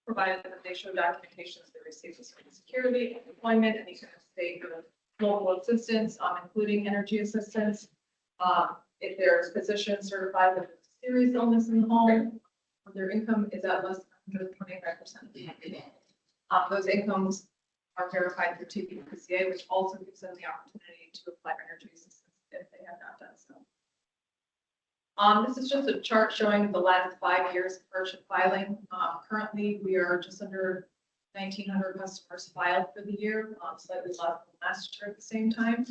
provided that they show documentation that they received Social Security, employment, any kind of state or local assistance, including energy assistance. If there's physicians certified that there's a serious illness in the home, or their income is at less than 125% of the income. Those incomes are verified through TPCA, which also gives them the opportunity to apply for energy assistance if they have not done so. This is just a chart showing the last 5 years of purchase filing. Currently, we are just under 1,900 customers filed for the year, slightly less than last year at the same time.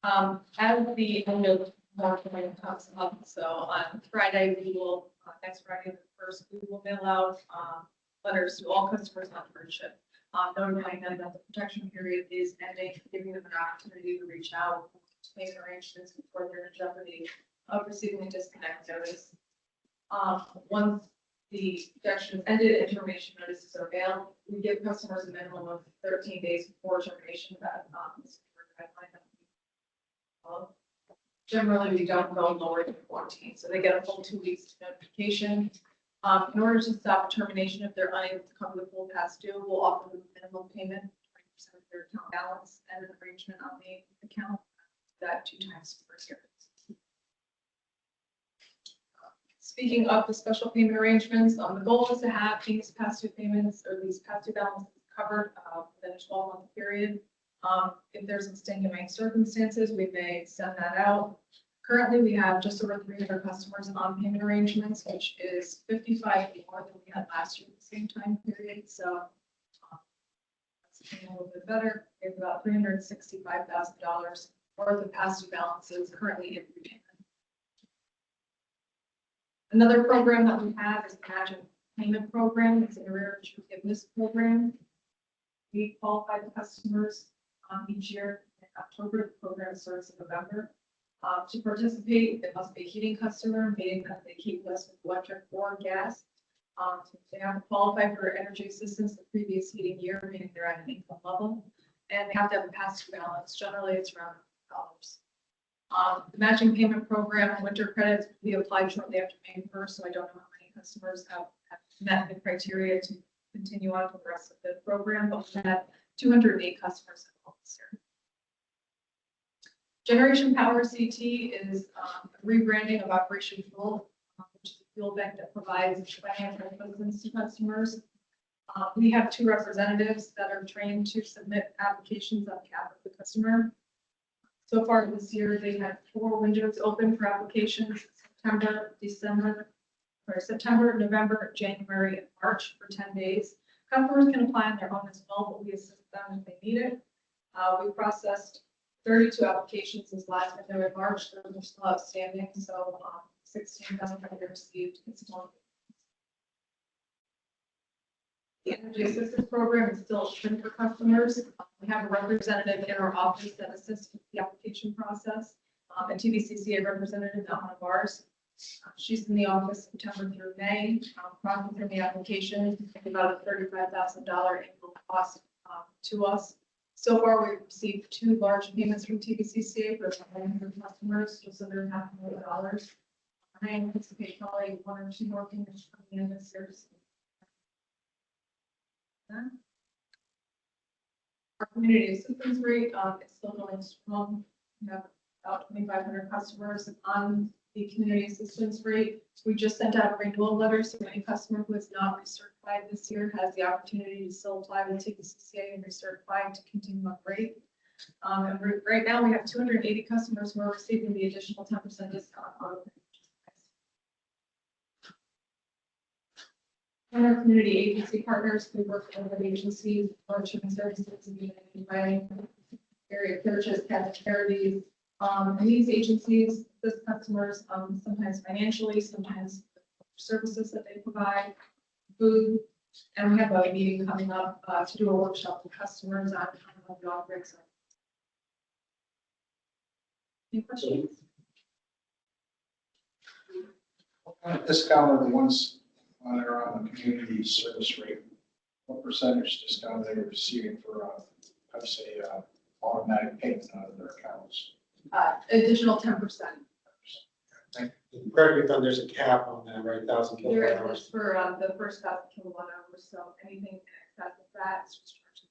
As the end of moratorium comes up, so on Friday, we will, next Friday, the 1st, we will mail out letters to all customers on hardship, notifying them that the protection period is ending, giving them an opportunity to reach out, to make arrangements before they're in jeopardy of receiving a disconnect notice. Once the protection is ended and termination notices are mailed, we give customers a minimum of 13 days before termination. That is a guideline that we follow. Generally, we don't go lower than 14, so they get a full 2 weeks notification. In order to stop termination, if they're unable to cover the full past due, we'll offer them a minimum payment, 20% of their account balance, and an arrangement on the account that 2 times per year. Speaking of the special payment arrangements, the goal is to have these past due payments or these past due balances covered within a 12-month period. If there's extenuating circumstances, we may send that out. Currently, we have just over 300 customers on payment arrangements, which is 55 more than we had last year at the same time period. So that's a little bit better. We have about $365,000 worth of past due balances currently in repayment. Another program that we have is the Imagine Payment Program. It's an arrearage forgiveness program. We qualify the customers each year in October. The program starts in November. To participate, it must be a heating customer, meaning that they keep less with electric or gas. They have to qualify for energy assistance the previous heating year, meaning they're at an income level, and they have to have a past due balance. Generally, it's around $100. The matching payment program, winter credits, will be applied shortly after May 1st, so I don't know how many customers have met the criteria to continue on for the rest of the program, but we had 208 customers involved this year. Generation Power CT is rebranding of Operation Fuel, which is a fuel bank that provides financial assistance to customers. We have 2 representatives that are trained to submit applications on behalf of the customer. So far this year, they had 4 windows open for applications, September, November, January, and March for 10 days. Customers can apply on their own as well, but we assist them if they need it. We processed 32 applications this last window in March, those are still outstanding, so 16 of them have been received. It's one. The Energy Assistance Program is still open for customers. We have a representative in our office that assists with the application process, a TVCCA representative, not one of ours. She's in the office September through May, processing the application, about a $35,000 annual cost to us. So far, we've received 2 large payments from TVCCA for 100 customers, just under $500,000. I anticipate probably 1 or 2 more payments coming in this year. Our community assistance rate is still going strong. We have about 2,500 customers on the community assistance rate. We just sent out a renewal letter, so any customer who is not recertified this year has the opportunity to still apply with TVCCA and recertify to continue on rate. And right now we have 280 customers who are receiving the additional 10% discount on it. And our community agency partners, we work with other agencies, large human services, community writing, area churches, Catholic charities. And these agencies assist customers sometimes financially, sometimes services that they provide, food. And we have a meeting coming up to do a workshop with customers on how the offerings are. Any questions? What kind of discount are the ones that are on the community service rate? What percentage discount are they receiving for, I'd say, automatic payment out of their accounts? Additional 10%. Correct me if there's a cap on that, right, 1,000 There kilowatt is hours. for the first 1,000 kilowatt hours, so anything in excess of that is just charged.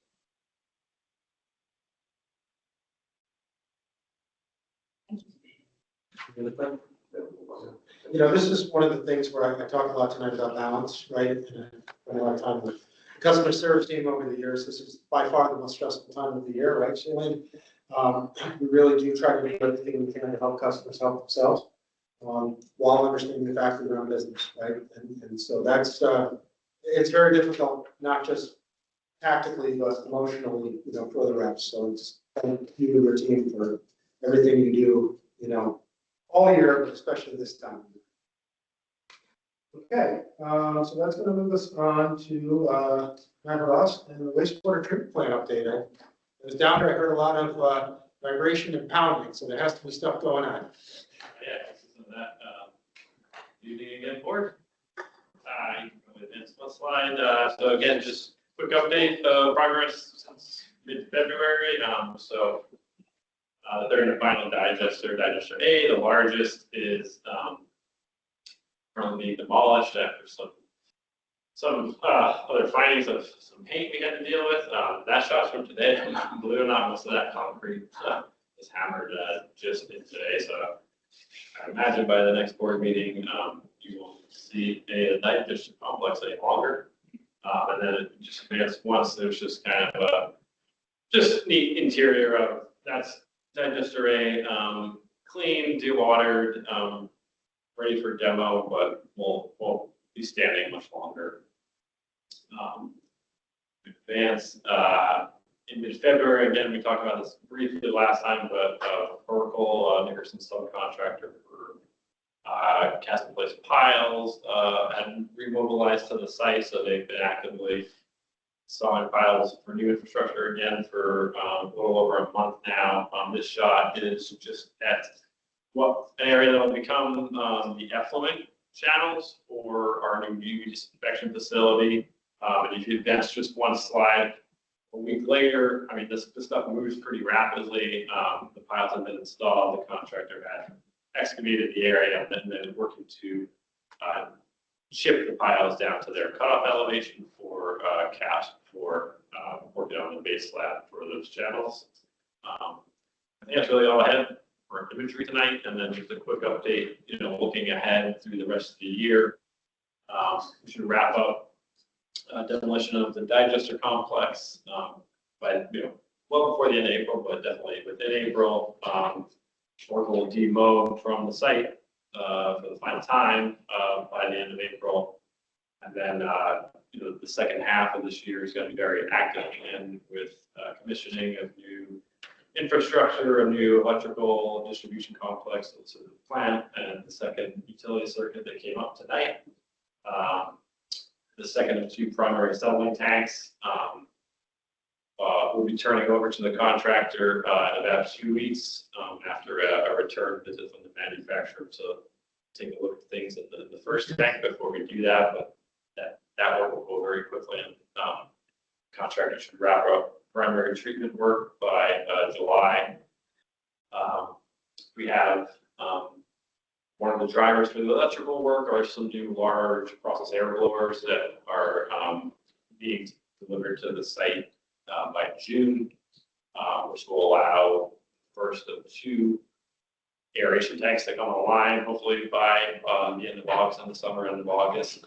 You know, this is one of the things where I talk a lot tonight about balance, right? And I spend a lot of time with the customer service team over the years. This is by far the most stressful time of the year, right, Shailen? We really do try to do everything we can to help customers help themselves, while understanding the fact that they're in business, right? And so that's, it's very difficult, not just tactically, but emotionally, you know, for the reps. So it's thank you and your team for everything you do, you know, all year, but especially this time. Okay, so that's going to move us on to Matt Ross and the wastewater treatment plant update. I was down there, I heard a lot of vibration and pounding, so there has to be stuff going on. Yeah, so that, evening again, board. You can go advance one slide. So again, just quick update of progress since mid-February. The third and final digester A, the largest, is currently being demolished after some other findings of some paint we had to deal with. That shot's from today. Believe it or not, most of that concrete is hammered just in today. So I imagine by the next board meeting, you will see a digestion complex any longer. And then it just advanced once. There's just kind of a just neat interior of that's digester A, clean, dewatered, ready for demo, but won't be standing much longer. Advance in mid-February, again, we talked about this briefly last time, but Oracle, Nickerson subcontractor for cast in place piles, had remobilized to the site, so they've been actively installing piles for new infrastructure again for a little over a month now. This shot is just at an area that will become the effluent channels for our new disinfection facility. And if you advance just one slide, a week later, I mean, this stuff moves pretty rapidly. The piles have been installed. The contractor had excavated the area and then working to ship the piles down to their cutoff elevation for cast for working on the base slab for those channels. I think that's really all I had. for imagery tonight, and then just a quick update, looking ahead through the rest of the year. We should wrap up demolition of the digester complex by, well before the end of April, but definitely within April. Work will demow from the site for the final time by the end of April. And then, the second half of this year is going to be very active and with commissioning of new infrastructure, a new electrical distribution complex, to the plant, and the second utility circuit that came up tonight. The second of two primary assembly tanks will be turning over to the contractor in about 2 weeks after a return visit from the manufacturer. So take a look at things in the first tank before we do that, but that work will go very quickly, and contractor should wrap up primary treatment work by July. We have one of the drivers for the electrical work are some new large process air blowers that are being delivered to the site by June, which will allow first of 2 aeration tanks to come online, hopefully by the end of August, in the summer, end of August.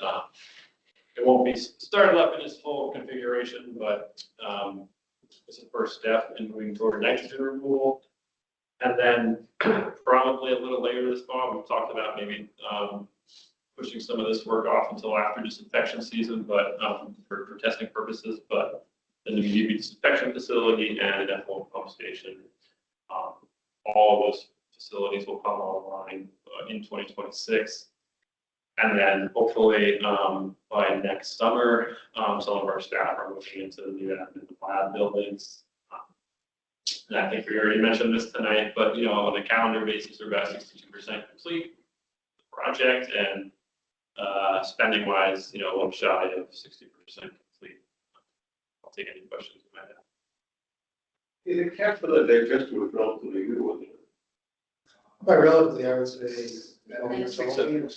It won't be started up in its full configuration, but it's a first step in moving toward nitrogen removal. And then probably a little later this fall, we've talked about maybe pushing some of this work off until after disinfection season, but for testing purposes. But the new disinfection facility and effluent pump station, all of those facilities will come online in 2026. And then hopefully by next summer, some of our staff are moving into the new admin lab buildings. And I think we already mentioned this tonight, but on a calendar basis, we're about 62% complete the project, and spending wise, a little shy of 60% complete. I'll take any questions you might have. Yeah, the cap for the digester was relatively new, wasn't it? Quite relatively, I would say. 16 or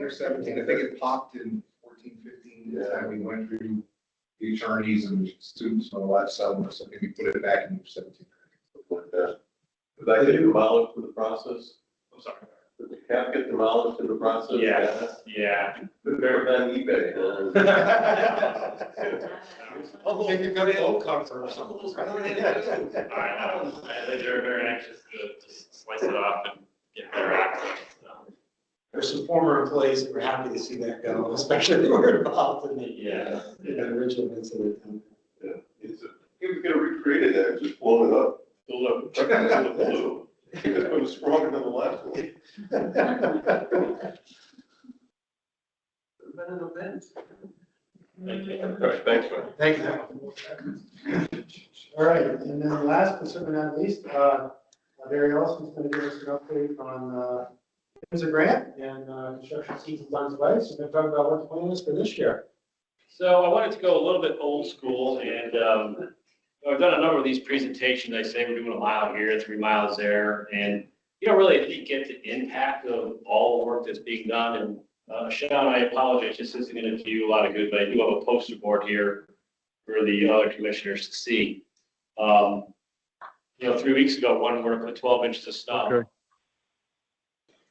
17, I think it popped in 14, 15, the time we went through the attorneys and students and all that stuff, so maybe put it back in 17. Like that. Did that get demolished in the process? I'm sorry. Did the cap get demolished in the process? Yeah. Better than eBay, huh? Maybe a good old comfort or something. I think they're very anxious to slice it off and get better access. There's some former employees that were happy to see that go, especially if they were involved in Yeah. the original incident. Yeah. He was gonna recreate that, just blow it up, fill it up with glue. It was stronger than the last one. Been an event. Thank you. All right, thanks, man. Thank you. All right, and then last but certainly not least, Barry Ellison's going to give us an update on there's a grant and construction season's on its way. So we're going to talk about what the plan is for this year. So I wanted to go a little bit old school, and I've done a number of these presentations. I say we're doing a mile here, 3 miles there, and you don't really get the impact of all the work that's being done. And Sean, I apologize, this isn't going to do you a lot of good, but I do have a poster board here for the other commissioners to see. 3 weeks ago, one worked with 12 inches of snow. Okay.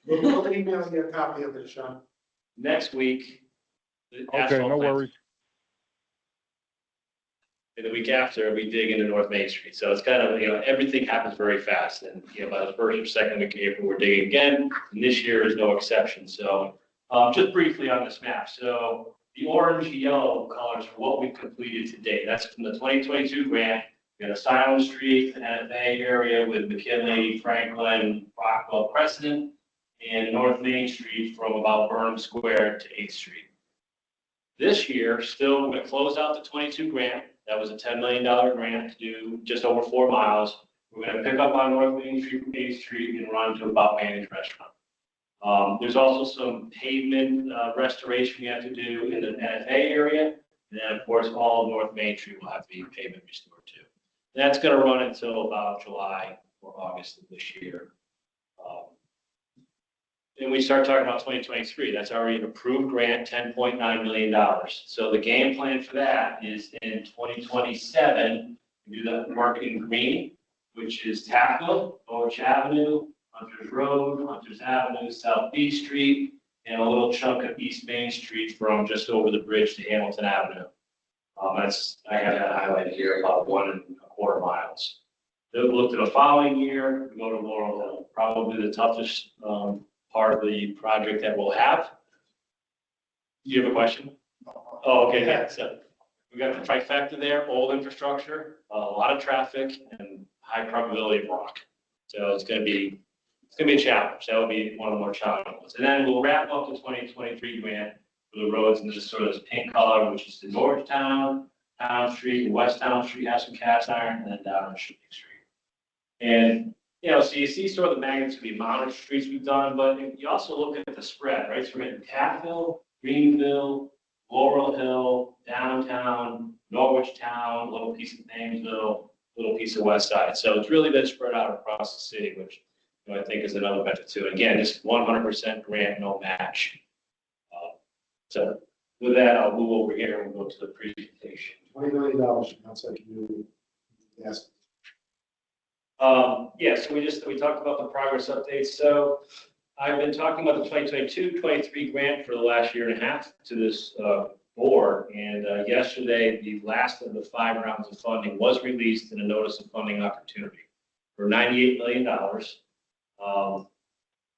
We'll email you a copy of it, Sean. Next week, the Okay, asphalt no plant- worries. And the week after, we dig into North Main Street. So it's kind of, everything happens very fast. And, by the first or second week of April, we're digging again. And this year is no exception. So just briefly on this map. So the orange, yellow colors are what we've completed to date. That's from the 2022 grant. We got Asylum Street, the NFA area with McKinley, Franklin, Rockwell, Crescent, and North Main Street from about Burnham Square to 8th Street. This year, still, we're going to close out the 22 grant. That was a $10 million grant to do just over 4 miles. We're going to pick up on North Main Street from 8th Street and run to about Manny's Restaurant. There's also some pavement restoration we have to do in the NFA area. And then, of course, all of North Main Street will have to be pavement restored too. That's going to run until about July or August of this year. Then we start talking about 2023. That's already an approved grant, $10.9 million. So the game plan for that is in 2027, we do the work in green. which is Tacville, Norwich Avenue, Hunter's Road, Hunter's Avenue, South B Street, and a little chunk of East Main Street from just over the bridge to Hamilton Avenue. I have that highlighted here, about 1.25 miles. Then we looked at the following year, we go to Laurel Hill, probably the toughest part of the project that we'll have. Do you have a question? Oh, okay, yeah, so we got the trifecta there, old infrastructure, a lot of traffic, and high probability of rock. So it's gonna be a challenge. That will be one of the more challenging ones. And then we'll wrap up the 2023 grant for the roads in this sort of this pink color, which is the Norristown, Town Street, and West Town Street has some cast iron, and then down on Shipping Street. And, you know, so you see sort of the magnitude of the amount of streets we've done, but you also look at the spread, right? So we're in Tacville, Greenville, Laurel Hill, downtown, Norwich Town, little piece of Thamesville, little piece of West Side. So it's really been spread out across the city, which, you know, I think is another benefit too. And again, just 100% grant, no match. So with that, I'll move over here and go to the presentation. $20 million from outside community. Yes. Yeah, so we talked about the progress updates. So I've been talking about the 2022-23 grant for the last year and a half to this board. And yesterday, the last of the 5 rounds of funding was released in a notice of funding opportunity for $98 million.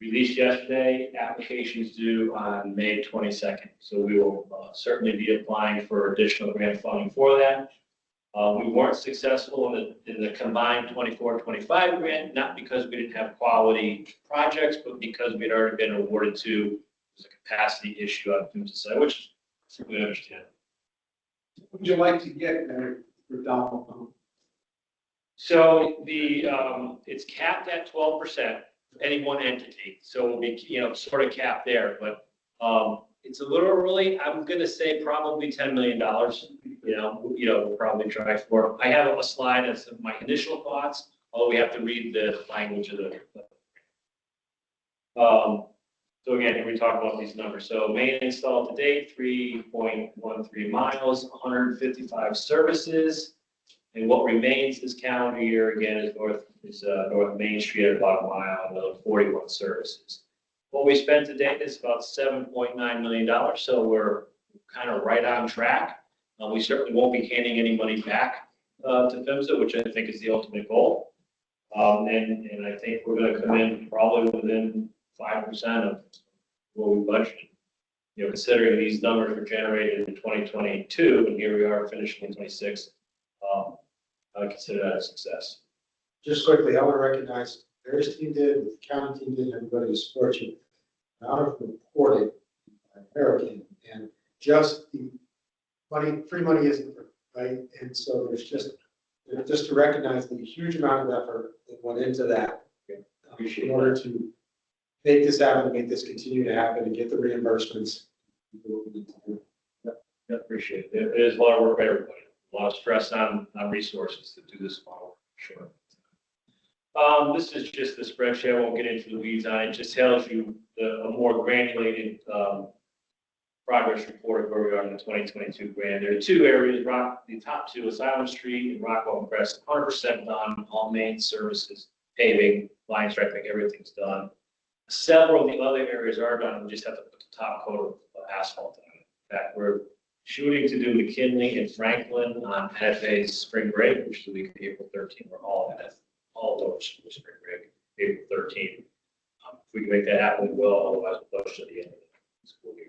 Released yesterday, applications due on May 22nd. So we will certainly be applying for additional grant funding for that. We weren't successful in the combined 24-25 grant, not because we didn't have quality projects, but because we'd already been awarded to a capacity issue on Doomsday side, which we understand. Would you like to get there for Donald? So it's capped at 12%, any one entity. So it'll be, you know, sort of capped there, but it's a little early. I'm going to say probably $10 million. We'll probably try for. I have a slide as my initial thoughts, although we have to read the language of the. So again, here we talk about these numbers. So main installed to date, 3.13 miles, 155 services. And what remains this calendar year, again, is North Main Street at about 1 mile, another 41 services. What we spent to date is about $7.9 million, so we're kind of right on track. We certainly won't be handing any money back to PHMSA, which I think is the ultimate goal. And I think we're going to come in probably within 5% of what we budgeted. You know, considering these numbers were generated in 2022, and here we are finishing in 26, I consider that a success. Just quickly, I want to recognize Harris team did, the county team did, everybody who supports you. Out of reporting hurricane, and just the money, free money isn't free, right? And so there's just to recognize the huge amount of effort that went into that in order to make this happen, make this continue to happen, and get the reimbursements. I appreciate it. It is a lot of work for everybody. A lot of stress on resources to do this model, for sure. This is just the spreadsheet. I won't get into the weeds on it. It just tells you a more granulated progress report of where we are in the 2022 grant. There are 2 areas, the top 2, Asylum Street and Rockwell and Crest, 100% done, all main services, paving, line striping, everything's done. Several of the other areas are done. We just have to put the top coat of asphalt on it. In fact, we're shooting to do McKinley and Franklin on NFA's spring break, which is the week of April 13th. We're all those spring break, April 13th. If we can make that happen, we will. Otherwise, we'll push to the end of the school year.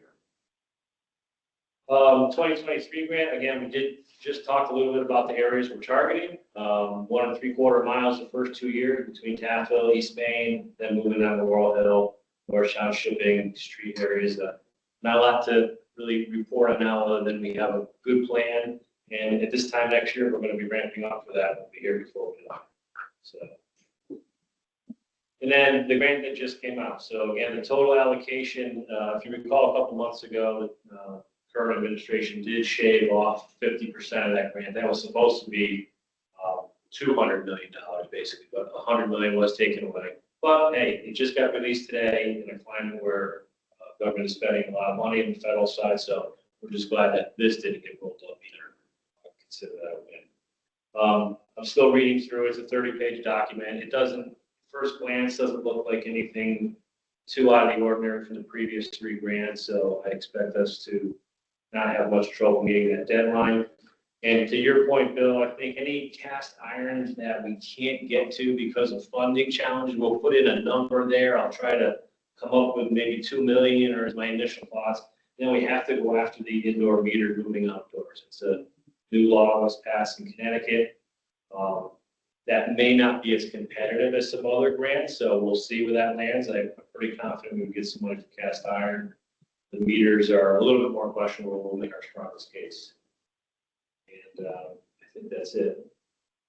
2023 grant, again, we did just talk a little bit about the areas we're targeting. 1 3/4 miles the first 2 years between Taftville, East Main, then moving down to Laurel Hill, Norristown Shipping Street areas. Not a lot to really report on now, other than we have a good plan. And at this time next year, we're going to be ramping up for that. We'll be here before we know. So, and then the grant that just came out. So again, the total allocation, if you recall a couple months ago, current administration did shave off 50% of that grant. That was supposed to be $200 million basically, but $100 million was taken away. But hey, it just got released today in a climate where government is spending a lot of money on the federal side. So we're just glad that this didn't get rolled up either. I consider that a win. I'm still reading through it. It's a 30-page document. It doesn't, first glance, doesn't look like anything too out of the ordinary from the previous 3 grants. So I expect us to not have much trouble meeting that deadline. And to your point, Bill, I think any cast irons that we can't get to because of funding challenges, we'll put in a number there. I'll try to come up with maybe 2 million or as my initial thoughts. Then we have to go after the indoor meter moving outdoors. It's a new law was passed in Connecticut. That may not be as competitive as some other grants, so we'll see where that lands. I'm pretty confident we can get some money for cast iron. The meters are a little bit more questionable. We'll make our strongest case. And I think that's it.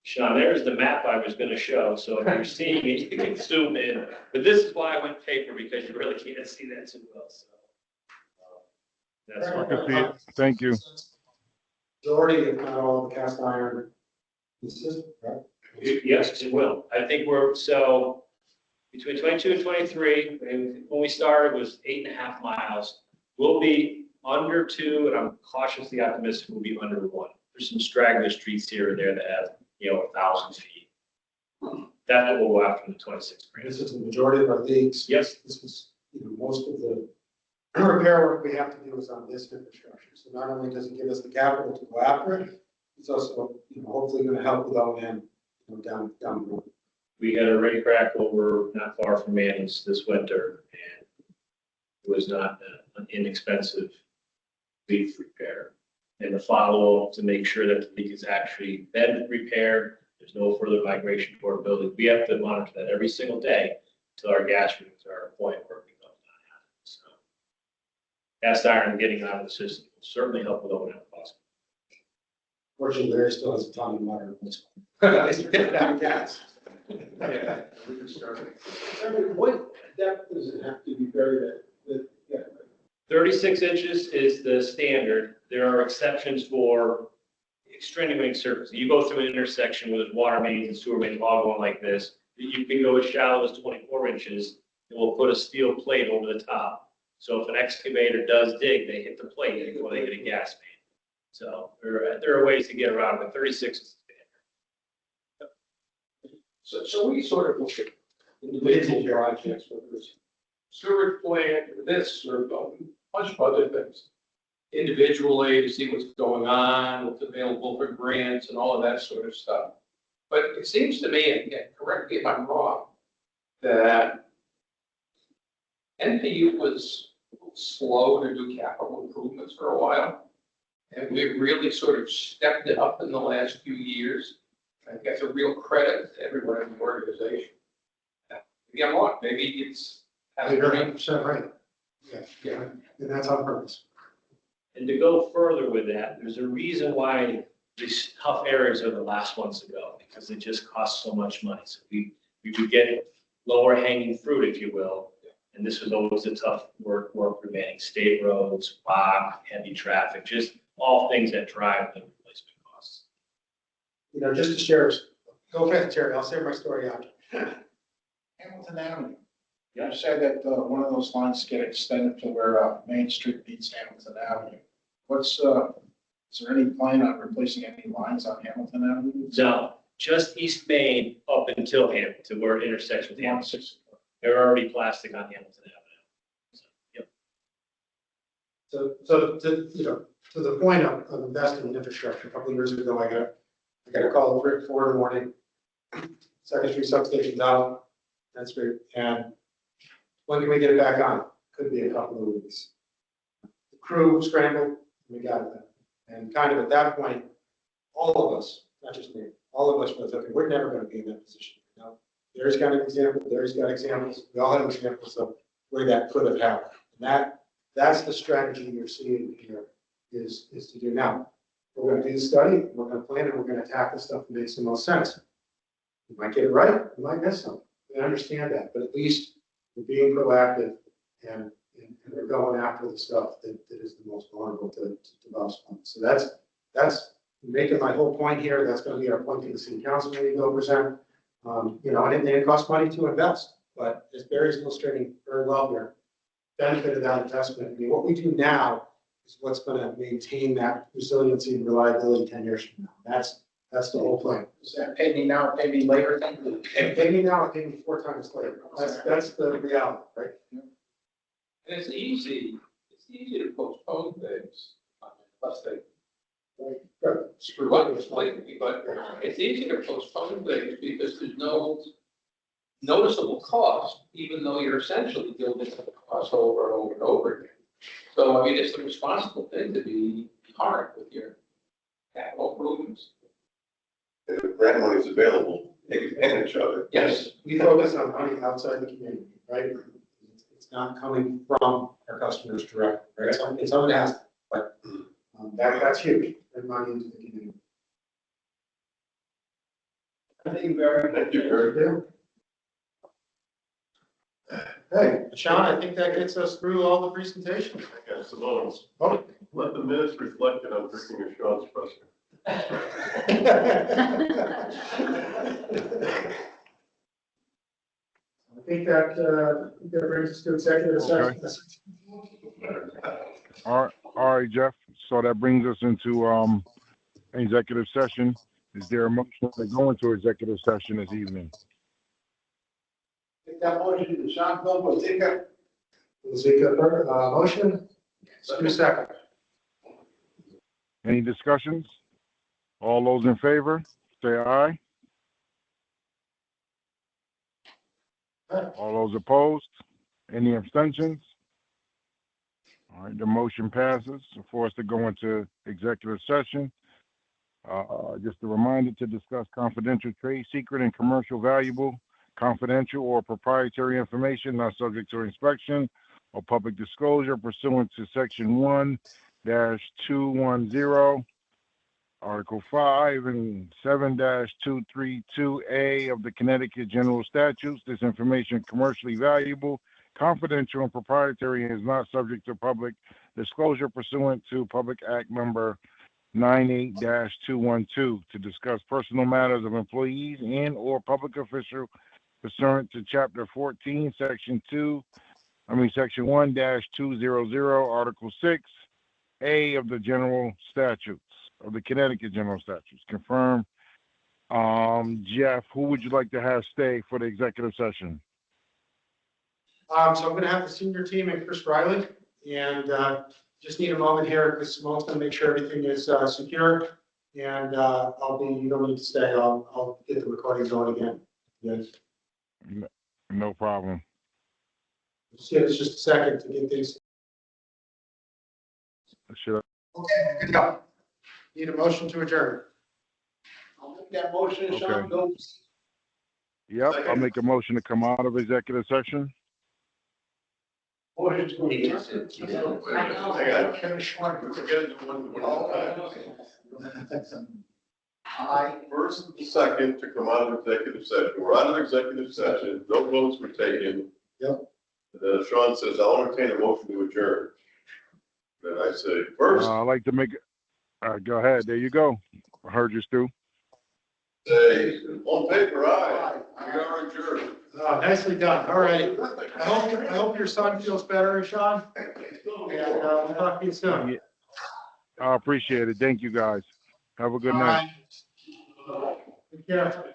Sean, there's the map I was going to show. So if you're seeing it, you can zoom in. But this is why I went paper, because you really can't see that too well. So that's I can see it. Thank you. Majority, if not all, the cast iron in the system, right? Yes, it will. I think we're, so between 22 and 23, when we started, was 8.5 miles. We'll be under 2, and I'm cautiously optimistic we'll be under 1. There's some straggler streets here and there that have, 1,000 feet. That's what we'll go after in the 26 grant. This is the majority of our leagues. Yes. This is, most of the repair work we have to do is on this infrastructure. So not only does it give us the capital to go after it, it's also, hopefully going to help with O&M, down the road. We had a rain crack over not far from Manning's this winter, and it was not an inexpensive leak repair. And the follow-up to make sure that the leak is actually been repaired, there's no further migration to our building. We have to monitor that every single day until our gas readings are at a point where we know it's not happening. So cast iron getting out of the system will certainly help with O&M costs. Fortunately, Larry still has a ton of water in this one. He's getting out of gas. Yeah, we can start. What depth does it have to be buried at? 36 inches is the standard. There are exceptions for extenuating surfaces. You go through an intersection where there's water mains and sewer mains all going like this. You can go as shallow as 24 inches, and we'll put a steel plate over the top. So if an excavator does dig, they hit the plate before they hit a gas main. So there are ways to get around, but 36 is the standard. So we sort of look at individual projects, whether it's sewage plant or this or a bunch of other things, individually to see what's going on, what's available for grants and all of that sort of stuff. But it seems to me, and again, correct me if I'm wrong, that NPU was slow to do capital improvements for a while. And we really sort of stepped it up in the last few years. I think that's a real credit to everyone in the organization. Maybe I'm wrong, maybe it's. You're 100% right. Yeah, and that's on purpose. And to go further with that, there's a reason why these tough areas are the last ones to go, because it just costs so much money. So we would get lower hanging fruit, if you will. And this was always a tough work remaining. State roads, fog, heavy traffic, just all things that drive the replacement costs. Just to share, go ahead, Terry, I'll share my story after. Hamilton Avenue. Yeah. You said that one of those lines get extended to where Main Street meets Hamilton Avenue. Is there any plan on replacing any lines on Hamilton Avenue? No, just East Main up until Hamilton, to where it intersects with Hamilton. They're already plastic on Hamilton Avenue. So, yep. So to the point of investing in infrastructure, a couple of years ago, I got a call at 4 in the morning. Second Street substation's out. That's great. And when can we get it back on? Could be a couple of weeks. The crew scrambled, we got it done. And kind of at that point, all of us, not just me, all of us were thinking, we're never going to be in that position. There's got an example, there's got examples, we all have examples of where that could have happened. And that's the strategy you're seeing here is to do now. We're going to do the study, we're going to plan, and we're going to attack the stuff that makes the most sense. We might get it right, we might miss something. We understand that, but at least we're being proactive and we're going after the stuff that is the most vulnerable to Bob's point. So that's making my whole point here. That's going to be our point to the city council meeting they'll present. And it costs money to invest, but as Barry's illustrating very well here, benefit of that investment. I mean, what we do now is what's going to maintain that resiliency and reliability 10 years from now. That's the whole plan. Is that pay me now, pay me later thing? And pay me now, pay me 4 times later. That's the reality, right? And it's easy to postpone things, unless they screw up completely, but it's easy to postpone things because there's no noticeable cost, even though you're essentially building the cost over and over and over again. So, I mean, it's the responsible thing to be hard with your capital improvements. If grant money is available, take advantage of it. Yes. We focus on money outside the community, right? It's not coming from our customers directly, right? It's unasked, but that's huge, bring money into the community. I think very. Thank you, Barry. Hey, Sean, I think that gets us through all the presentations. I got Simone, Oh. let the minutes reflect it on drinking of Sean's pressure. I think that brings us to executive session. All right, Jeff. So that brings us into executive session. Is there a motion to go into executive session this evening? Take that motion, Sean Phillips, take that. Motion, do a second. Any discussions? All those in favor, say aye. All those opposed? Any abstentions? All right, the motion passes for us to go into executive session. Just a reminder to discuss confidential, trade secret, and commercial valuable, confidential or proprietary information not subject to inspection or public disclosure pursuant to Section 1-210, Article 5 and 7-232A of the Connecticut General Statutes. This information commercially valuable, confidential, and proprietary and is not subject to public disclosure pursuant to Public Act Number 98-212 to discuss personal matters of employees and or public official pursuant to Chapter 14, Section 1-200, Article 6A of the General Statutes, of the Connecticut General Statutes. Confirm. Jeff, who would you like to have stay for the executive session? So I'm going to have the senior team and Chris Riley, and just need a moment here because Simone's going to make sure everything is secure. And you don't need to stay. I'll get the recording going again. Yes. No problem. Just give us just a second to get things. Should Okay, good to go. Need a motion to adjourn. I'll make that motion, Sean Okay. Phillips. Yep, I'll make a motion to come out of executive session. Motion to I got finish one. We're gonna do one at a time. Aye. First and second to come out of executive session. We're out of executive session. No votes were taken. Yep. Sean says, I'll entertain a motion to adjourn. Then I say, first, I'd like to make, go ahead, there you go. I heard you, Stu. say, on paper, aye. We are adjourned. Nicely done. All right. I hope your son feels better, Sean. And we'll talk to you soon. Yeah. I appreciate it. Thank you, guys. Have a good night. Take care.